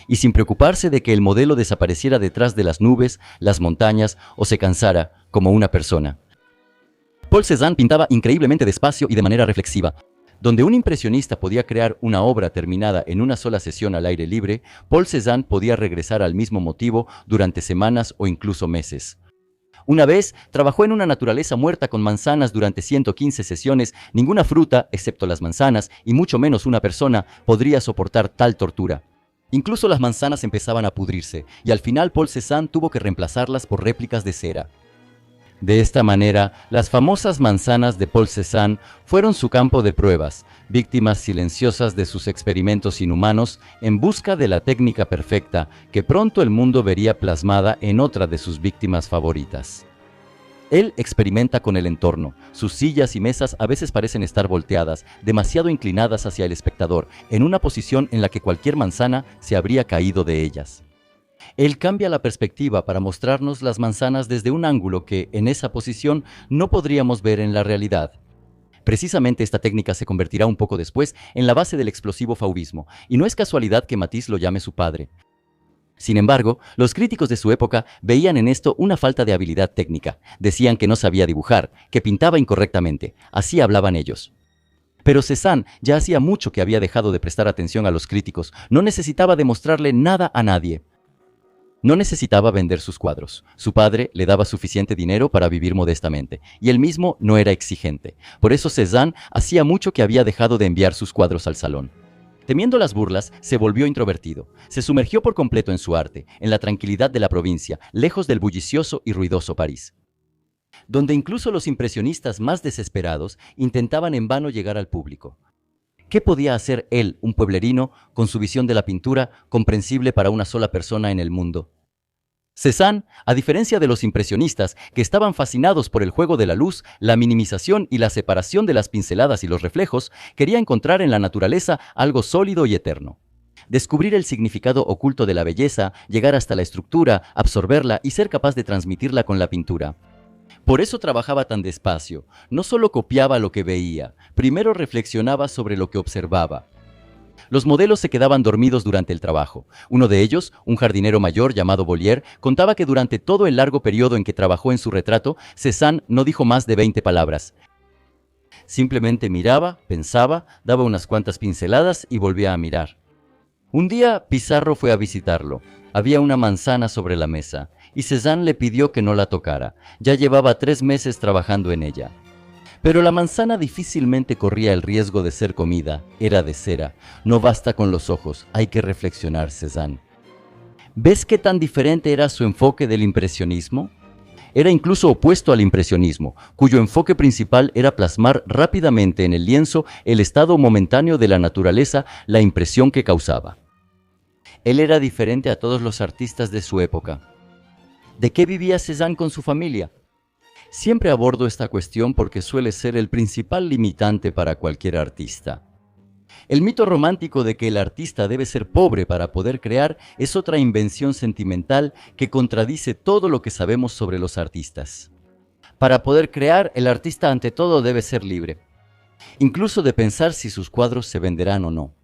Y sin preocuparse de que el modelo desapareciera detrás de las nubes, las montañas o se cansara como una persona. Paul Cézanne pintaba increíblemente despacio y de manera reflexiva. Donde un impresionista podía crear una obra terminada en una sola sesión al aire libre, Paul Cézanne podía regresar al mismo motivo durante semanas o incluso meses. Una vez trabajó en una naturaleza muerta con manzanas durante 115 sesiones. Ninguna fruta, excepto las manzanas, y mucho menos una persona, podría soportar tal tortura. Incluso las manzanas empezaban a pudrirse, y al final Paul Cézanne tuvo que reemplazarlas por réplicas de cera. De esta manera, las famosas manzanas de Paul Cézanne fueron su campo de pruebas, víctimas silenciosas de sus experimentos inhumanos en busca de la técnica perfecta que pronto el mundo vería plasmada en otra de sus víctimas favoritas. Él experimenta con el entorno. Sus sillas y mesas a veces parecen estar volteadas, demasiado inclinadas hacia el espectador, en una posición en la que cualquier manzana se habría caído de ellas. Él cambia la perspectiva para mostrarnos las manzanas desde un ángulo que, en esa posición, no podríamos ver en la realidad. Precisamente esta técnica se convertirá un poco después en la base del explosivo fauvismo, y no es casualidad que Matisse lo llame su padre. Sin embargo, los críticos de su época veían en esto una falta de habilidad técnica. Decían que no sabía dibujar, que pintaba incorrectamente. Así hablaban ellos. Pero Cézanne ya hacía mucho que había dejado de prestar atención a los críticos. No necesitaba demostrarle nada a nadie. No necesitaba vender sus cuadros. Su padre le daba suficiente dinero para vivir modestamente, y él mismo no era exigente. Por eso Cézanne hacía mucho que había dejado de enviar sus cuadros al salón. Temiendo las burlas, se volvió introvertido. Se sumergió por completo en su arte, en la tranquilidad de la provincia, lejos del bullicioso y ruidoso París, donde incluso los impresionistas más desesperados intentaban en vano llegar al público. ¿Qué podía hacer él, un pueblerino, con su visión de la pintura comprensible para una sola persona en el mundo? Cézanne, a diferencia de los impresionistas, que estaban fascinados por el juego de la luz, la minimización y la separación de las pinceladas y los reflejos, quería encontrar en la naturaleza algo sólido y eterno. Descubrir el significado oculto de la belleza, llegar hasta la estructura, absorberla y ser capaz de transmitirla con la pintura. Por eso trabajaba tan despacio. No solo copiaba lo que veía, primero reflexionaba sobre lo que observaba. Los modelos se quedaban dormidos durante el trabajo. Uno de ellos, un jardinero mayor llamado Bollier, contaba que durante todo el largo periodo en que trabajó en su retrato, Cézanne no dijo más de 20 palabras. Simplemente miraba, pensaba, daba unas cuantas pinceladas y volvía a mirar. Un día Pissarro fue a visitarlo. Había una manzana sobre la mesa, y Cézanne le pidió que no la tocara. Ya llevaba 3 meses trabajando en ella. Pero la manzana difícilmente corría el riesgo de ser comida. Era de cera. No basta con los ojos, hay que reflexionar, Cézanne. ¿Ves qué tan diferente era su enfoque del impresionismo? Era incluso opuesto al impresionismo, cuyo enfoque principal era plasmar rápidamente en el lienzo el estado momentáneo de la naturaleza, la impresión que causaba. Él era diferente a todos los artistas de su época. ¿De qué vivía Cézanne con su familia? Siempre abordo esta cuestión porque suele ser el principal limitante para cualquier artista. El mito romántico de que el artista debe ser pobre para poder crear es otra invención sentimental que contradice todo lo que sabemos sobre los artistas. Para poder crear, el artista ante todo debe ser libre, incluso de pensar si sus cuadros se venderán o no.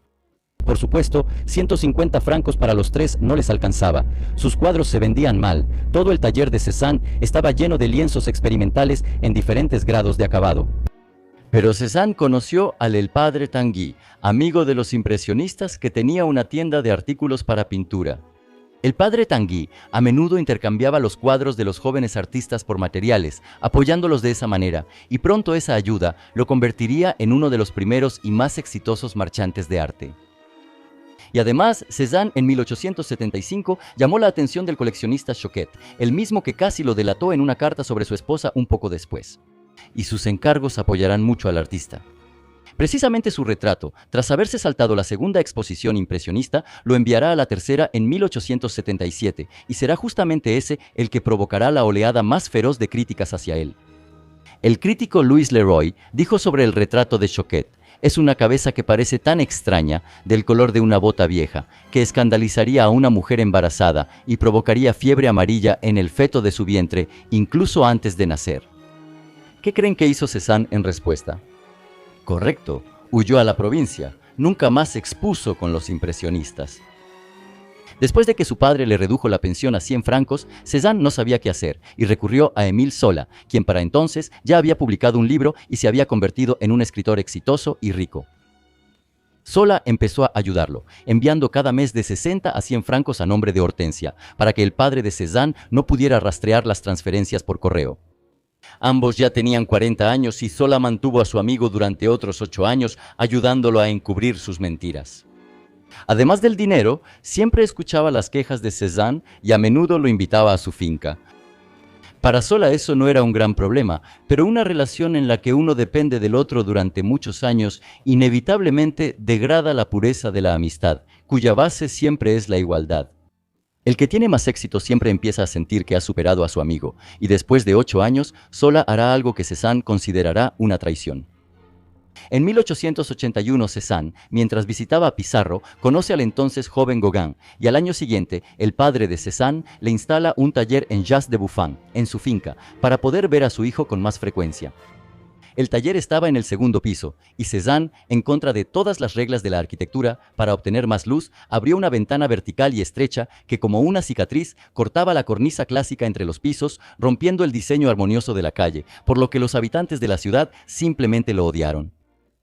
Por supuesto, 150 francos para los 3 no les alcanzaba. Sus cuadros se vendían mal. Todo el taller de Cézanne estaba lleno de lienzos experimentales en diferentes grados de acabado. Pero Cézanne conoció al el padre Tanguy, amigo de los impresionistas que tenía una tienda de artículos para pintura. El padre Tanguy a menudo intercambiaba los cuadros de los jóvenes artistas por materiales, apoyándolos de esa manera, y pronto esa ayuda lo convertiría en uno de los primeros y más exitosos marchantes de arte. Y además, Cézanne en 1875 llamó la atención del coleccionista Choquet, el mismo que casi lo delató en una carta sobre su esposa un poco después. Y sus encargos apoyarán mucho al artista. Precisamente su retrato, tras haberse saltado la segunda exposición impresionista, lo enviará a la tercera en 1877, y será justamente ese el que provocará la oleada más feroz de críticas hacia él. El crítico Louis Leroy dijo sobre el retrato de Choquet: es una cabeza que parece tan extraña, del color de una bota vieja, que escandalizaría a una mujer embarazada y provocaría fiebre amarilla en el feto de su vientre, incluso antes de nacer. ¿Qué creen que hizo Cézanne en respuesta? Correcto, huyó a la provincia, nunca más se expuso con los impresionistas. Después de que su padre le redujo la pensión a 100 francos, Cézanne no sabía qué hacer y recurrió a Émile Zola, quien para entonces ya había publicado un libro y se había convertido en un escritor exitoso y rico. Zola empezó a ayudarlo, enviando cada mes de 60 a 100 francos a nombre de Hortensia, para que el padre de Cézanne no pudiera rastrear las transferencias por correo. Ambos ya tenían 40 años y Zola mantuvo a su amigo durante otros 8 años, ayudándolo a encubrir sus mentiras. Además del dinero, siempre escuchaba las quejas de Cézanne y a menudo lo invitaba a su finca. Para Zola eso no era un gran problema, pero una relación en la que uno depende del otro durante muchos años inevitablemente degrada la pureza de la amistad, cuya base siempre es la igualdad. El que tiene más éxito siempre empieza a sentir que ha superado a su amigo, y después de 8 años, Zola hará algo que Cézanne considerará una traición. En 1881, Cézanne, mientras visitaba a Pizarro, conoce al entonces joven Gauguin, y al año siguiente, el padre de Cézanne le instala un taller en Jas de Buffon, en su finca, para poder ver a su hijo con más frecuencia. El taller estaba en el segundo piso, y Cézanne, en contra de todas las reglas de la arquitectura, para obtener más luz, abrió una ventana vertical y estrecha que, como una cicatriz, cortaba la cornisa clásica entre los pisos, rompiendo el diseño armonioso de la calle, por lo que los habitantes de la ciudad simplemente lo odiaron.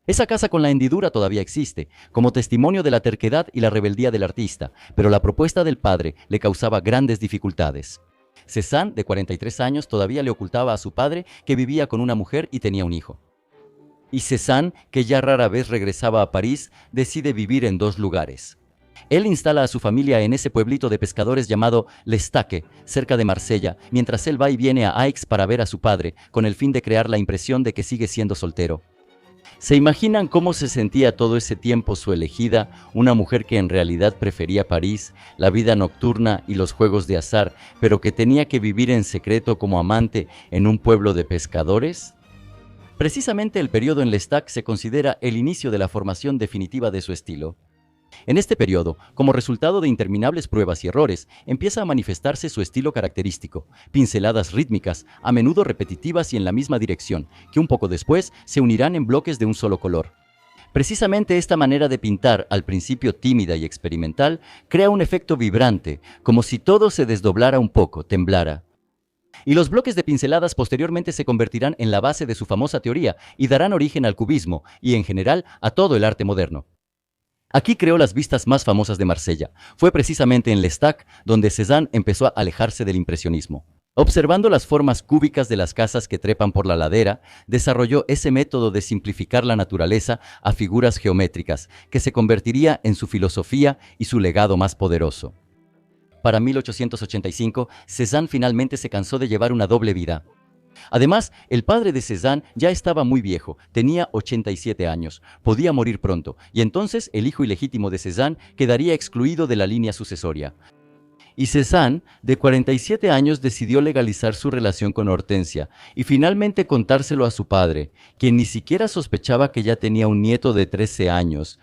Esa casa con la hendidura todavía existe, como testimonio de la terquedad y la rebeldía del artista, pero la propuesta del padre le causaba grandes dificultades. Cézanne, de 43 años, todavía le ocultaba a su padre que vivía con una mujer y tenía un hijo. Y Cézanne, que ya rara vez regresaba a París, decide vivir en 2 lugares. Él instala a su familia en ese pueblito de pescadores llamado L'Estaque, cerca de Marsella, mientras él va y viene a Aix para ver a su padre, con el fin de crear la impresión de que sigue siendo soltero. ¿Se imaginan cómo se sentía todo ese tiempo su elegida, una mujer que en realidad prefería París, la vida nocturna y los juegos de azar, pero que tenía que vivir en secreto como amante en un pueblo de pescadores? Precisamente el periodo en L'Estaque se considera el inicio de la formación definitiva de su estilo. En este periodo, como resultado de interminables pruebas y errores, empieza a manifestarse su estilo característico, pinceladas rítmicas, a menudo repetitivas y en la misma dirección, que un poco después se unirán en bloques de un solo color. Precisamente esta manera de pintar, al principio tímida y experimental, crea un efecto vibrante, como si todo se desdoblara un poco, temblara. Y los bloques de pinceladas posteriormente se convertirán en la base de su famosa teoría y darán origen al cubismo y, en general, a todo el arte moderno. Aquí creó las vistas más famosas de Marsella. Fue precisamente en L'Estaque donde Cézanne empezó a alejarse del impresionismo. Observando las formas cúbicas de las casas que trepan por la ladera, desarrolló ese método de simplificar la naturaleza a figuras geométricas, que se convertiría en su filosofía y su legado más poderoso. Para 1885, Cézanne finalmente se cansó de llevar una doble vida. Además, el padre de Cézanne ya estaba muy viejo, tenía 87 años, podía morir pronto, y entonces el hijo ilegítimo de Cézanne quedaría excluido de la línea sucesoria. Y Cézanne, de 47 años, decidió legalizar su relación con Hortensia y finalmente contárselo a su padre, quien ni siquiera sospechaba que ya tenía un nieto de 13 años.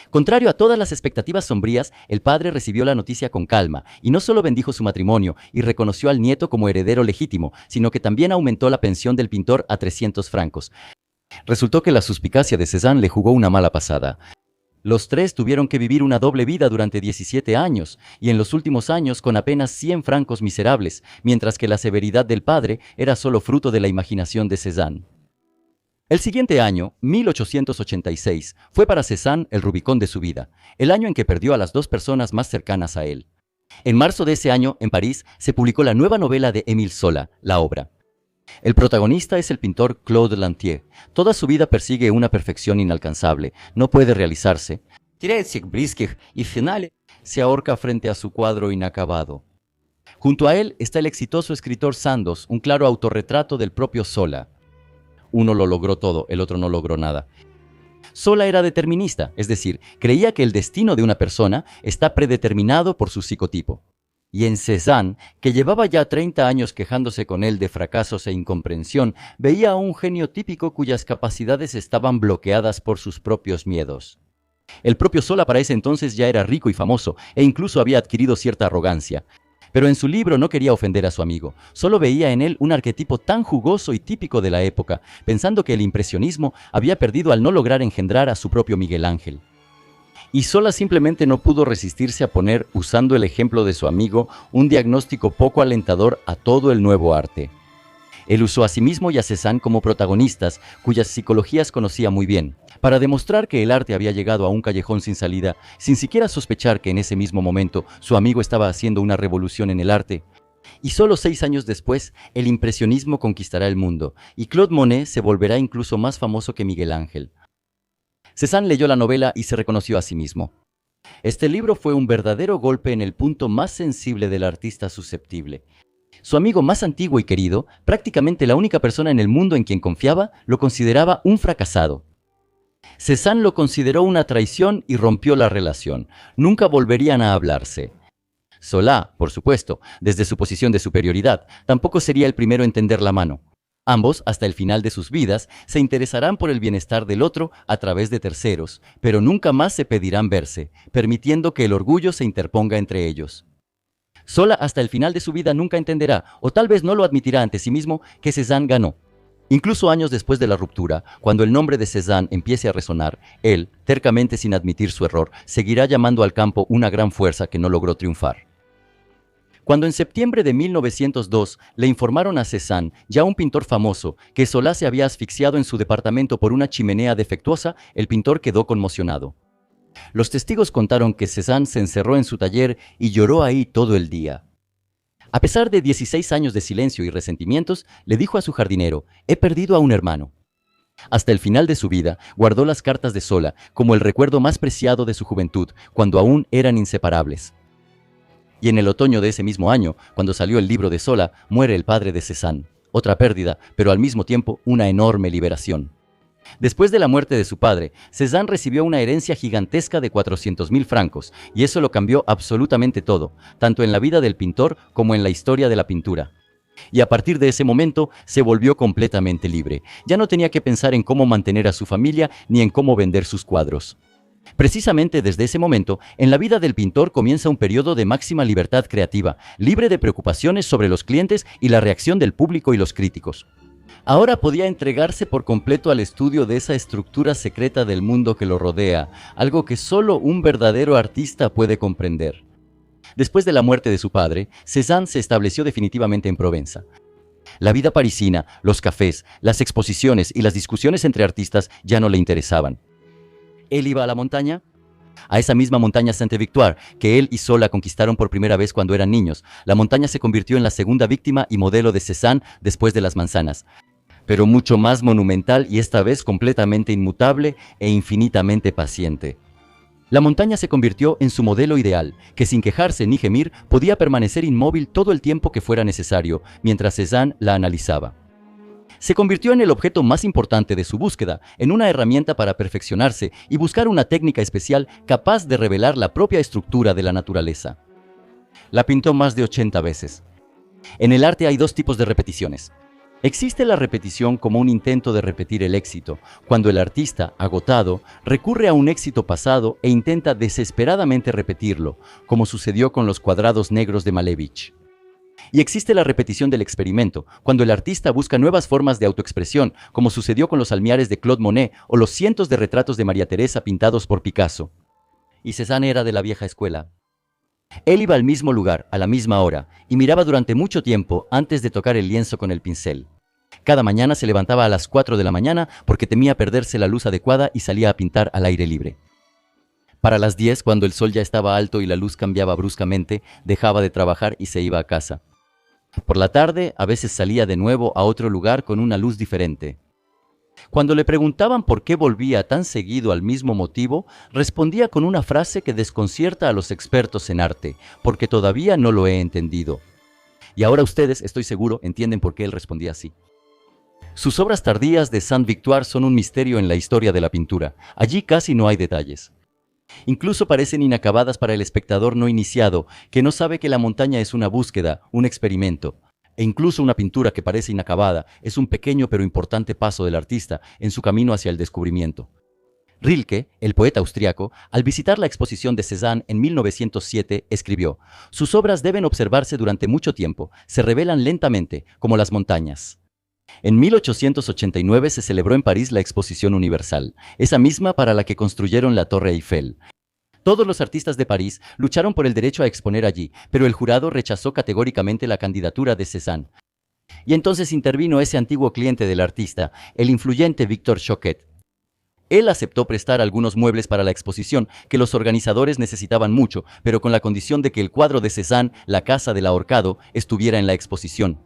Contrario a todas las expectativas sombrías, el padre recibió la noticia con calma y no solo bendijo su matrimonio y reconoció al nieto como heredero legítimo, sino que también aumentó la pensión del pintor a 300 francos. Resultó que la suspicacia de Cézanne le jugó una mala pasada. Los tres tuvieron que vivir una doble vida durante 17 años, y en los últimos años con apenas 100 francos miserables, mientras que la severidad del padre era solo fruto de la imaginación de Cézanne. El siguiente año, 1886, fue para Cézanne el Rubicón de su vida, el año en que perdió a las dos personas más cercanas a él. En marzo de ese año, en París, se publicó la nueva novela de Émile Zola, La Obra. El protagonista es el pintor Claude Lantier. Toda su vida persigue una perfección inalcanzable, no puede realizarse. Y final se ahorca frente a su cuadro inacabado. Junto a él está el exitoso escritor Sandoz, un claro autorretrato del propio Zola. Uno lo logró todo, el otro no logró nada. Zola era determinista, es decir, creía que el destino de una persona está predeterminado por su psicotipo. Y en Cézanne, que llevaba ya 30 años quejándose con él de fracasos e incomprensión, veía a un genio típico cuyas capacidades estaban bloqueadas por sus propios miedos. El propio Zola para ese entonces ya era rico y famoso, e incluso había adquirido cierta arrogancia. Pero en su libro no quería ofender a su amigo, solo veía en él un arquetipo tan jugoso y típico de la época, pensando que el impresionismo había perdido al no lograr engendrar a su propio Miguel Ángel. Y Zola simplemente no pudo resistirse a poner, usando el ejemplo de su amigo, un diagnóstico poco alentador a todo el nuevo arte. Él usó a sí mismo y a Cézanne como protagonistas, cuyas psicologías conocía muy bien, para demostrar que el arte había llegado a un callejón sin salida, sin siquiera sospechar que en ese mismo momento su amigo estaba haciendo una revolución en el arte. Y solo 6 años después, el impresionismo conquistará el mundo, y Claude Monet se volverá incluso más famoso que Miguel Ángel. Cézanne leyó la novela y se reconoció a sí mismo. Este libro fue un verdadero golpe en el punto más sensible del artista susceptible. Su amigo más antiguo y querido, prácticamente la única persona en el mundo en quien confiaba, lo consideraba un fracasado. Cézanne lo consideró una traición y rompió la relación. Nunca volverían a hablarse. Zola, por supuesto, desde su posición de superioridad, tampoco sería el primero en tender la mano. Ambos, hasta el final de sus vidas, se interesarán por el bienestar del otro a través de terceros, pero nunca más se pedirán verse, permitiendo que el orgullo se interponga entre ellos. Zola hasta el final de su vida nunca entenderá, o tal vez no lo admitirá ante sí mismo, que Cézanne ganó. Incluso años después de la ruptura, cuando el nombre de Cézanne empiece a resonar, él, tercamente sin admitir su error, seguirá llamando al campo una gran fuerza que no logró triunfar. Cuando en septiembre de 1902 le informaron a Cézanne, ya un pintor famoso, que Zola se había asfixiado en su departamento por una chimenea defectuosa, el pintor quedó conmocionado. Los testigos contaron que Cézanne se encerró en su taller y lloró ahí todo el día. A pesar de 16 años de silencio y resentimientos, le dijo a su jardinero: «He perdido a un hermano». Hasta el final de su vida, guardó las cartas de Zola como el recuerdo más preciado de su juventud, cuando aún eran inseparables. Y en el otoño de ese mismo año, cuando salió el libro de Zola, muere el padre de Cézanne. Otra pérdida, pero al mismo tiempo una enorme liberación. Después de la muerte de su padre, Cézanne recibió una herencia gigantesca de 400.000 francos, y eso lo cambió absolutamente todo, tanto en la vida del pintor como en la historia de la pintura. Y a partir de ese momento se volvió completamente libre. Ya no tenía que pensar en cómo mantener a su familia ni en cómo vender sus cuadros. Precisamente desde ese momento, en la vida del pintor comienza un periodo de máxima libertad creativa, libre de preocupaciones sobre los clientes y la reacción del público y los críticos. Ahora podía entregarse por completo al estudio de esa estructura secreta del mundo que lo rodea, algo que solo un verdadero artista puede comprender. Después de la muerte de su padre, Cézanne se estableció definitivamente en Provenza. La vida parisina, los cafés, las exposiciones y las discusiones entre artistas ya no le interesaban. Él iba a la montaña, a esa misma montaña Sainte-Victoire que él y Zola conquistaron por primera vez cuando eran niños. La montaña se convirtió en la segunda víctima y modelo de Cézanne después de las manzanas, pero mucho más monumental y esta vez completamente inmutable e infinitamente paciente. La montaña se convirtió en su modelo ideal, que sin quejarse ni gemir podía permanecer inmóvil todo el tiempo que fuera necesario, mientras Cézanne la analizaba. Se convirtió en el objeto más importante de su búsqueda, en una herramienta para perfeccionarse y buscar una técnica especial capaz de revelar la propia estructura de la naturaleza. La pintó más de 80 veces. En el arte hay dos tipos de repeticiones. Existe la repetición como un intento de repetir el éxito, cuando el artista, agotado, recurre a un éxito pasado e intenta desesperadamente repetirlo, como sucedió con los cuadrados negros de Malevich. Y existe la repetición del experimento, cuando el artista busca nuevas formas de autoexpresión, como sucedió con los almiares de Claude Monet o los cientos de retratos de María Teresa pintados por Picasso. Y Cézanne era de la vieja escuela. Él iba al mismo lugar, a la misma hora, y miraba durante mucho tiempo antes de tocar el lienzo con el pincel. Cada mañana se levantaba a las 4 de la mañana porque temía perderse la luz adecuada y salía a pintar al aire libre. Para las 10, cuando el sol ya estaba alto y la luz cambiaba bruscamente, dejaba de trabajar y se iba a casa. Por la tarde, a veces salía de nuevo a otro lugar con una luz diferente. Cuando le preguntaban por qué volvía tan seguido al mismo motivo, respondía con una frase que desconcierta a los expertos en arte, porque todavía no lo he entendido. Y ahora ustedes, estoy seguro, entienden por qué él respondía así. Sus obras tardías de Saint-Victoire son un misterio en la historia de la pintura. Allí casi no hay detalles. Incluso parecen inacabadas para el espectador no iniciado, que no sabe que la montaña es una búsqueda, un experimento. E incluso una pintura que parece inacabada es un pequeño pero importante paso del artista en su camino hacia el descubrimiento. Rilke, el poeta austriaco, al visitar la exposición de Cézanne en 1907, escribió: «Sus obras deben observarse durante mucho tiempo, se revelan lentamente, como las montañas». En 1889 se celebró en París la Exposición Universal, esa misma para la que construyeron la Torre Eiffel. Todos los artistas de París lucharon por el derecho a exponer allí, pero el jurado rechazó categóricamente la candidatura de Cézanne. Y entonces intervino ese antiguo cliente del artista, el influyente Victor Choquet. Él aceptó prestar algunos muebles para la exposición, que los organizadores necesitaban mucho, pero con la condición de que el cuadro de Cézanne, La Casa del Ahorcado, estuviera en la exposición.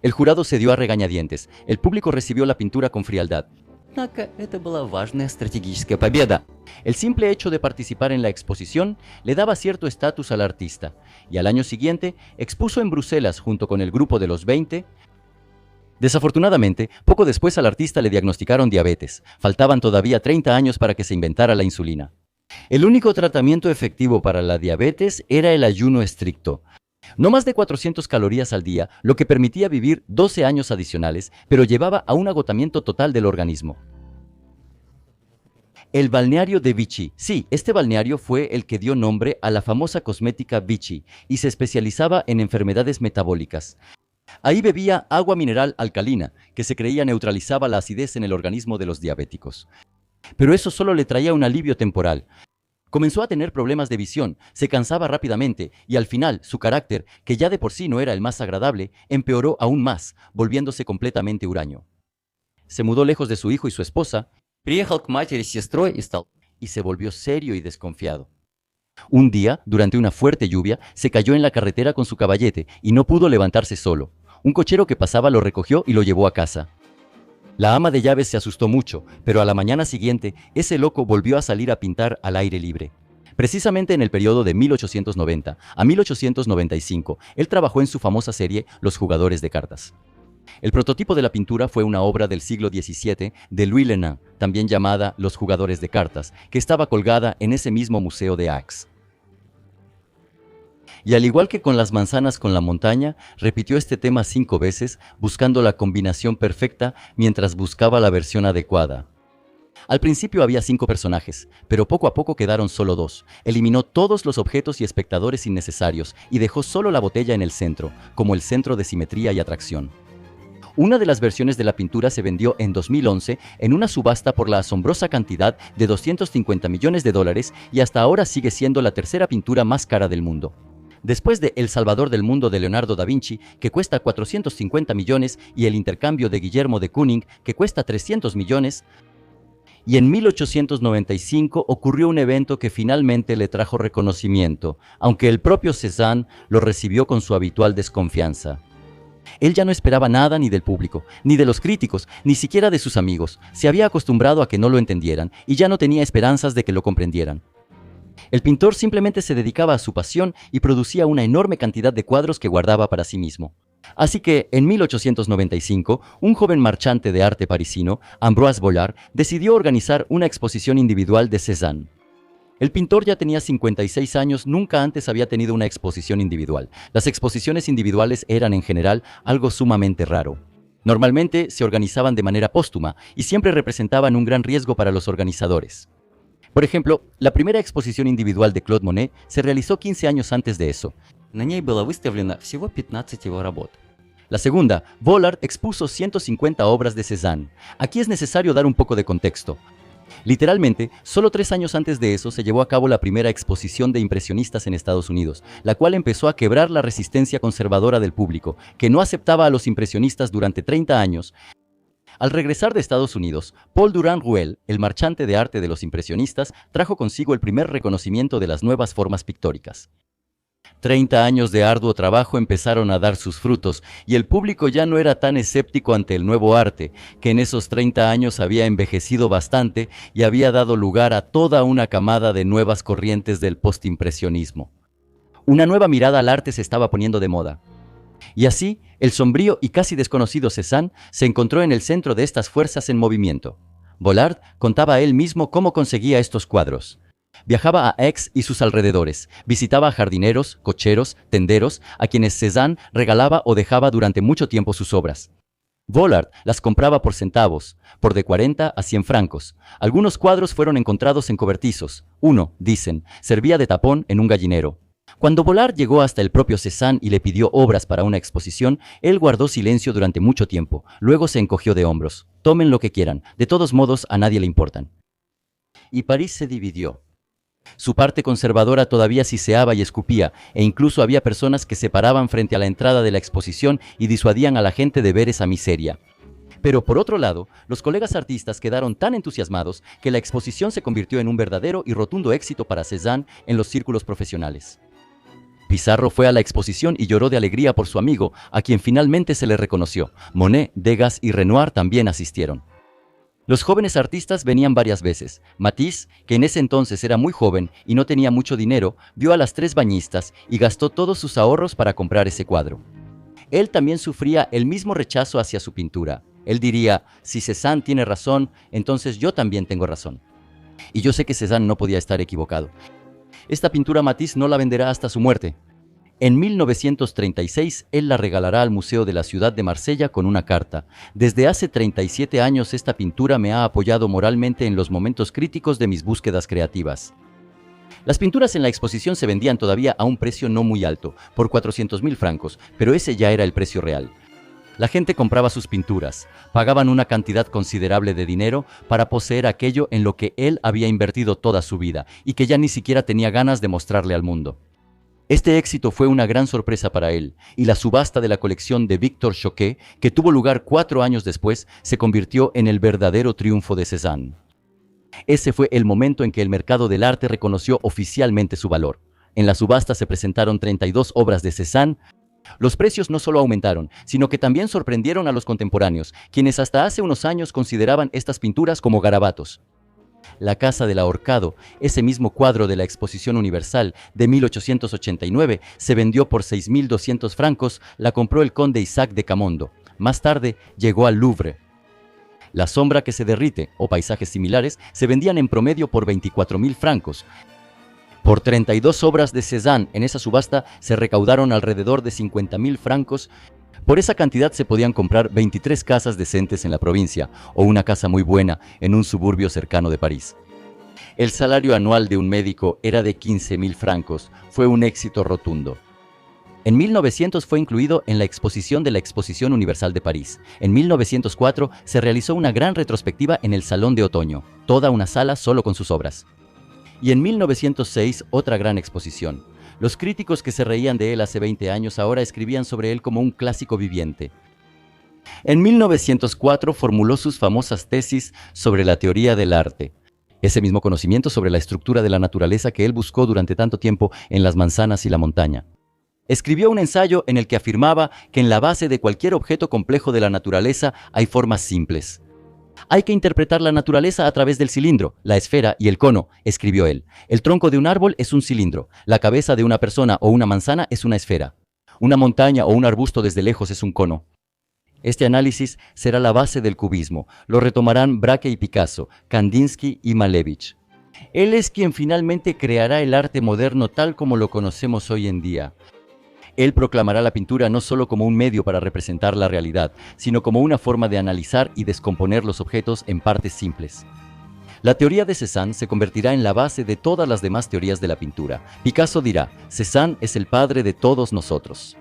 El jurado cedió a regañadientes. El público recibió la pintura con frialdad. El simple hecho de participar en la exposición le daba cierto estatus al artista, y al año siguiente expuso en Bruselas junto con el grupo de los 20. Desafortunadamente, poco después al artista le diagnosticaron diabetes. Faltaban todavía 30 años para que se inventara la insulina. El único tratamiento efectivo para la diabetes era el ayuno estricto. No más de 400 calorías al día, lo que permitía vivir 12 años adicionales, pero llevaba a un agotamiento total del organismo. El balneario de Vichy. Sí, este balneario fue el que dio nombre a la famosa cosmética Vichy y se especializaba en enfermedades metabólicas. Ahí bebía agua mineral alcalina, que se creía neutralizaba la acidez en el organismo de los diabéticos. Pero eso solo le traía un alivio temporal. Comenzó a tener problemas de visión, se cansaba rápidamente y al final su carácter, que ya de por sí no era el más agradable, empeoró aún más, volviéndose completamente huraño. Se mudó lejos de su hijo y su esposa, y se volvió serio y desconfiado. Un día, durante una fuerte lluvia, se cayó en la carretera con su caballete y no pudo levantarse solo. Un cochero que pasaba lo recogió y lo llevó a casa. La ama de llaves se asustó mucho, pero a la mañana siguiente, ese loco volvió a salir a pintar al aire libre. Precisamente en el periodo de 1890 a 1895, él trabajó en su famosa serie Los jugadores de cartas. El prototipo de la pintura fue una obra del siglo XVII de Louis Lenain, también llamada Los jugadores de cartas, que estaba colgada en ese mismo museo de Aix. Y al igual que con las manzanas con la montaña, repitió este tema 5 veces, buscando la combinación perfecta mientras buscaba la versión adecuada. Al principio había 5 personajes, pero poco a poco quedaron solo 2. Eliminó todos los objetos y espectadores innecesarios y dejó solo la botella en el centro, como el centro de simetría y atracción. Una de las versiones de la pintura se vendió en 2011 en una subasta por la asombrosa cantidad de $250 millones y hasta ahora sigue siendo la tercera pintura más cara del mundo. Después de El Salvador del Mundo de Leonardo da Vinci, que cuesta 450 millones, y El Intercambio de Guillermo de Kooning, que cuesta 300 millones, y en 1895 ocurrió un evento que finalmente le trajo reconocimiento, aunque el propio Cézanne lo recibió con su habitual desconfianza. Él ya no esperaba nada ni del público, ni de los críticos, ni siquiera de sus amigos. Se había acostumbrado a que no lo entendieran y ya no tenía esperanzas de que lo comprendieran. El pintor simplemente se dedicaba a su pasión y producía una enorme cantidad de cuadros que guardaba para sí mismo. Así que, en 1895, un joven marchante de arte parisino, Ambroise Vollard, decidió organizar una exposición individual de Cézanne. El pintor ya tenía 56 años, nunca antes había tenido una exposición individual. Las exposiciones individuales eran, en general, algo sumamente raro. Normalmente se organizaban de manera póstuma y siempre representaban un gran riesgo para los organizadores. Por ejemplo, la primera exposición individual de Claude Monet se realizó 15 años antes de eso. На ней было выставлено всего 15 его работ. La segunda, Vollard expuso 150 obras de Cézanne. Aquí es necesario dar un poco de contexto. Literalmente, solo 3 años antes de eso se llevó a cabo la primera exposición de impresionistas en Estados Unidos, la cual empezó a quebrar la resistencia conservadora del público, que no aceptaba a los impresionistas durante 30 años. Al regresar de Estados Unidos, Paul Durand-Ruel, el marchante de arte de los impresionistas, trajo consigo el primer reconocimiento de las nuevas formas pictóricas. 30 años de arduo trabajo empezaron a dar sus frutos, y el público ya no era tan escéptico ante el nuevo arte, que en esos 30 años había envejecido bastante y había dado lugar a toda una camada de nuevas corrientes del postimpresionismo. Una nueva mirada al arte se estaba poniendo de moda. Y así, el sombrío y casi desconocido Cézanne se encontró en el centro de estas fuerzas en movimiento. Vollard contaba a él mismo cómo conseguía estos cuadros. Viajaba a Aix y sus alrededores, visitaba a jardineros, cocheros, tenderos, a quienes Cézanne regalaba o dejaba durante mucho tiempo sus obras. Vollard las compraba por centavos, por de 40 a 100 francos. Algunos cuadros fueron encontrados en cobertizos. Uno, dicen, servía de tapón en un gallinero. Cuando Vollard llegó hasta el propio Cézanne y le pidió obras para una exposición, él guardó silencio durante mucho tiempo. Luego se encogió de hombros. Tomen lo que quieran, de todos modos a nadie le importan. Y París se dividió. Su parte conservadora todavía siseaba y escupía, e incluso había personas que se paraban frente a la entrada de la exposición y disuadían a la gente de ver esa miseria. Pero por otro lado, los colegas artistas quedaron tan entusiasmados que la exposición se convirtió en un verdadero y rotundo éxito para Cézanne en los círculos profesionales. Pissarro fue a la exposición y lloró de alegría por su amigo, a quien finalmente se le reconoció. Monet, Degas y Renoir también asistieron. Los jóvenes artistas venían varias veces. Matisse, que en ese entonces era muy joven y no tenía mucho dinero, vio a las 3 bañistas y gastó todos sus ahorros para comprar ese cuadro. Él también sufría el mismo rechazo hacia su pintura. Él diría, si Cézanne tiene razón, entonces yo también tengo razón. Y yo sé que Cézanne no podía estar equivocado. Esta pintura Matisse no la venderá hasta su muerte. En 1936, él la regalará al Museo de la Ciudad de Marsella con una carta. Desde hace 37 años esta pintura me ha apoyado moralmente en los momentos críticos de mis búsquedas creativas. Las pinturas en la exposición se vendían todavía a un precio no muy alto, por 400.000 francos, pero ese ya era el precio real. La gente compraba sus pinturas, pagaban una cantidad considerable de dinero para poseer aquello en lo que él había invertido toda su vida y que ya ni siquiera tenía ganas de mostrarle al mundo. Este éxito fue una gran sorpresa para él, y la subasta de la colección de Victor Choquet, que tuvo lugar 4 años después, se convirtió en el verdadero triunfo de Cézanne. Ese fue el momento en que el mercado del arte reconoció oficialmente su valor. En la subasta se presentaron 32 obras de Cézanne. Los precios no solo aumentaron, sino que también sorprendieron a los contemporáneos, quienes hasta hace unos años consideraban estas pinturas como garabatos. La Casa del Ahorcado, ese mismo cuadro de la Exposición Universal de 1889, se vendió por 6.200 francos, la compró el conde Isaac de Camondo. Más tarde llegó al Louvre. La Sombra que se derrite, o paisajes similares, se vendían en promedio por 24.000 francos. Por 32 obras de Cézanne en esa subasta se recaudaron alrededor de 50.000 francos. Por esa cantidad se podían comprar 23 casas decentes en la provincia, o una casa muy buena en un suburbio cercano de París. El salario anual de un médico era de 15.000 francos. Fue un éxito rotundo. En 1900 fue incluido en la exposición de la Exposición Universal de París. En 1904 se realizó una gran retrospectiva en el Salón de Otoño, toda una sala solo con sus obras. Y en 1906 otra gran exposición. Los críticos que se reían de él hace 20 años ahora escribían sobre él como un clásico viviente. En 1904 formuló sus famosas tesis sobre la teoría del arte. Ese mismo conocimiento sobre la estructura de la naturaleza que él buscó durante tanto tiempo en las manzanas y la montaña. Escribió un ensayo en el que afirmaba que en la base de cualquier objeto complejo de la naturaleza hay formas simples. Hay que interpretar la naturaleza a través del cilindro, la esfera y el cono, escribió él. El tronco de un árbol es un cilindro, la cabeza de una persona o una manzana es una esfera. Una montaña o un arbusto desde lejos es un cono. Este análisis será la base del cubismo. Lo retomarán Braque y Picasso, Kandinsky y Malevich. Él es quien finalmente creará el arte moderno tal como lo conocemos hoy en día. Él proclamará la pintura no solo como un medio para representar la realidad, sino como una forma de analizar y descomponer los objetos en partes simples. La teoría de Cézanne se convertirá en la base de todas las demás teorías de la pintura. Picasso dirá, Cézanne es el padre de todos nosotros.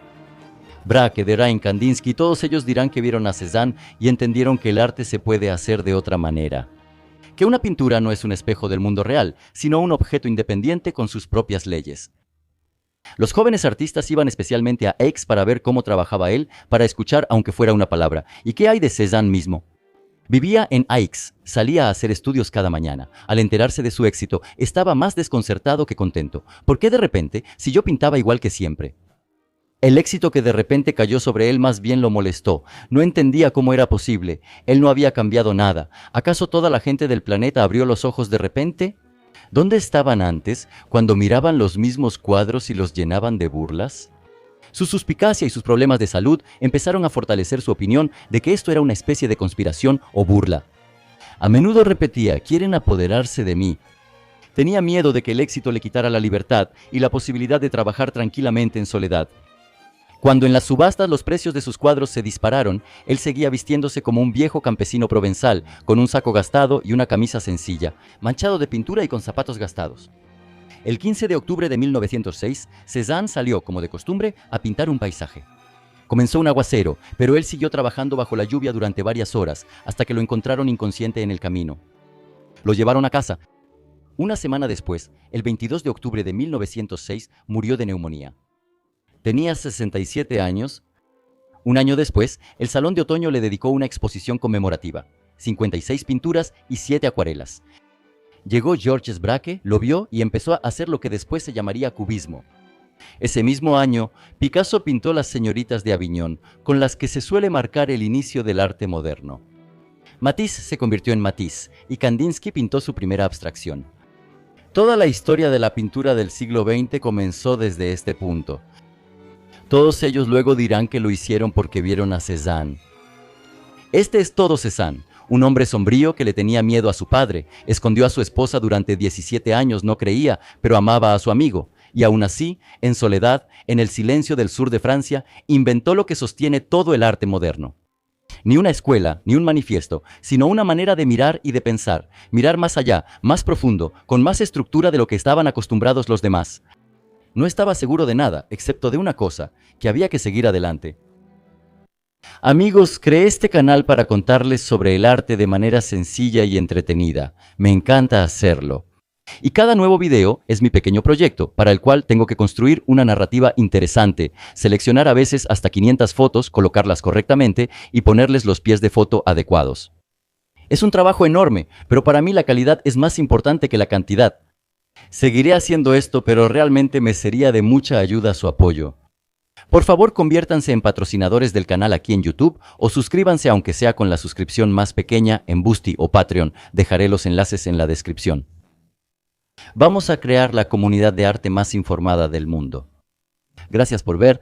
Braque, Derain, Kandinsky, todos ellos dirán que vieron a Cézanne y entendieron que el arte se puede hacer de otra manera. que una pintura no es un espejo del mundo real, sino un objeto independiente con sus propias leyes. Los jóvenes artistas iban especialmente a Aix para ver cómo trabajaba él, para escuchar aunque fuera una palabra. ¿Y qué hay de Cézanne mismo? Vivía en Aix, salía a hacer estudios cada mañana. Al enterarse de su éxito, estaba más desconcertado que contento. ¿Por qué de repente, si yo pintaba igual que siempre? El éxito que de repente cayó sobre él más bien lo molestó. No entendía cómo era posible. Él no había cambiado nada. ¿Acaso toda la gente del planeta abrió los ojos de repente? ¿Dónde estaban antes, cuando miraban los mismos cuadros y los llenaban de burlas? Su suspicacia y sus problemas de salud empezaron a fortalecer su opinión de que esto era una especie de conspiración o burla. A menudo repetía: quieren apoderarse de mí. Tenía miedo de que el éxito le quitara la libertad y la posibilidad de trabajar tranquilamente en soledad. Cuando en las subastas los precios de sus cuadros se dispararon, él seguía vistiéndose como un viejo campesino provenzal, con un saco gastado y una camisa sencilla, manchado de pintura y con zapatos gastados. El 15 de octubre de 1906, Cézanne salió, como de costumbre, a pintar un paisaje. Comenzó un aguacero, pero él siguió trabajando bajo la lluvia durante varias horas, hasta que lo encontraron inconsciente en el camino. Lo llevaron a casa. Una semana después, el 22 de octubre de 1906, murió de neumonía. Tenía 67 años. Un año después, el Salón de Otoño le dedicó una exposición conmemorativa, 56 pinturas y 7 acuarelas. Llegó Georges Braque, lo vio y empezó a hacer lo que después se llamaría cubismo. Ese mismo año, Picasso pintó las señoritas de Aviñón, con las que se suele marcar el inicio del arte moderno. Matisse se convirtió en Matisse y Kandinsky pintó su primera abstracción. Toda la historia de la pintura del siglo XX comenzó desde este punto. Todos ellos luego dirán que lo hicieron porque vieron a Cézanne. Este es todo Cézanne, un hombre sombrío que le tenía miedo a su padre, escondió a su esposa durante 17 años, no creía, pero amaba a su amigo, y aún así, en soledad, en el silencio del sur de Francia, inventó lo que sostiene todo el arte moderno. Ni una escuela, ni un manifiesto, sino una manera de mirar y de pensar, mirar más allá, más profundo, con más estructura de lo que estaban acostumbrados los demás. No estaba seguro de nada, excepto de una cosa, que había que seguir adelante. Amigos, creé este canal para contarles sobre el arte de manera sencilla y entretenida. Me encanta hacerlo. Y cada nuevo video es mi pequeño proyecto, para el cual tengo que construir una narrativa interesante, seleccionar a veces hasta 500 fotos, colocarlas correctamente y ponerles los pies de foto adecuados. Es un trabajo enorme, pero para mí la calidad es más importante que la cantidad. Seguiré haciendo esto, pero realmente me sería de mucha ayuda su apoyo. Por favor, conviértanse en patrocinadores del canal aquí en YouTube o suscríbanse aunque sea con la suscripción más pequeña en Boosty o Patreon. Dejaré los enlaces en la descripción. Vamos a crear la comunidad de arte más informada del mundo. Gracias por ver.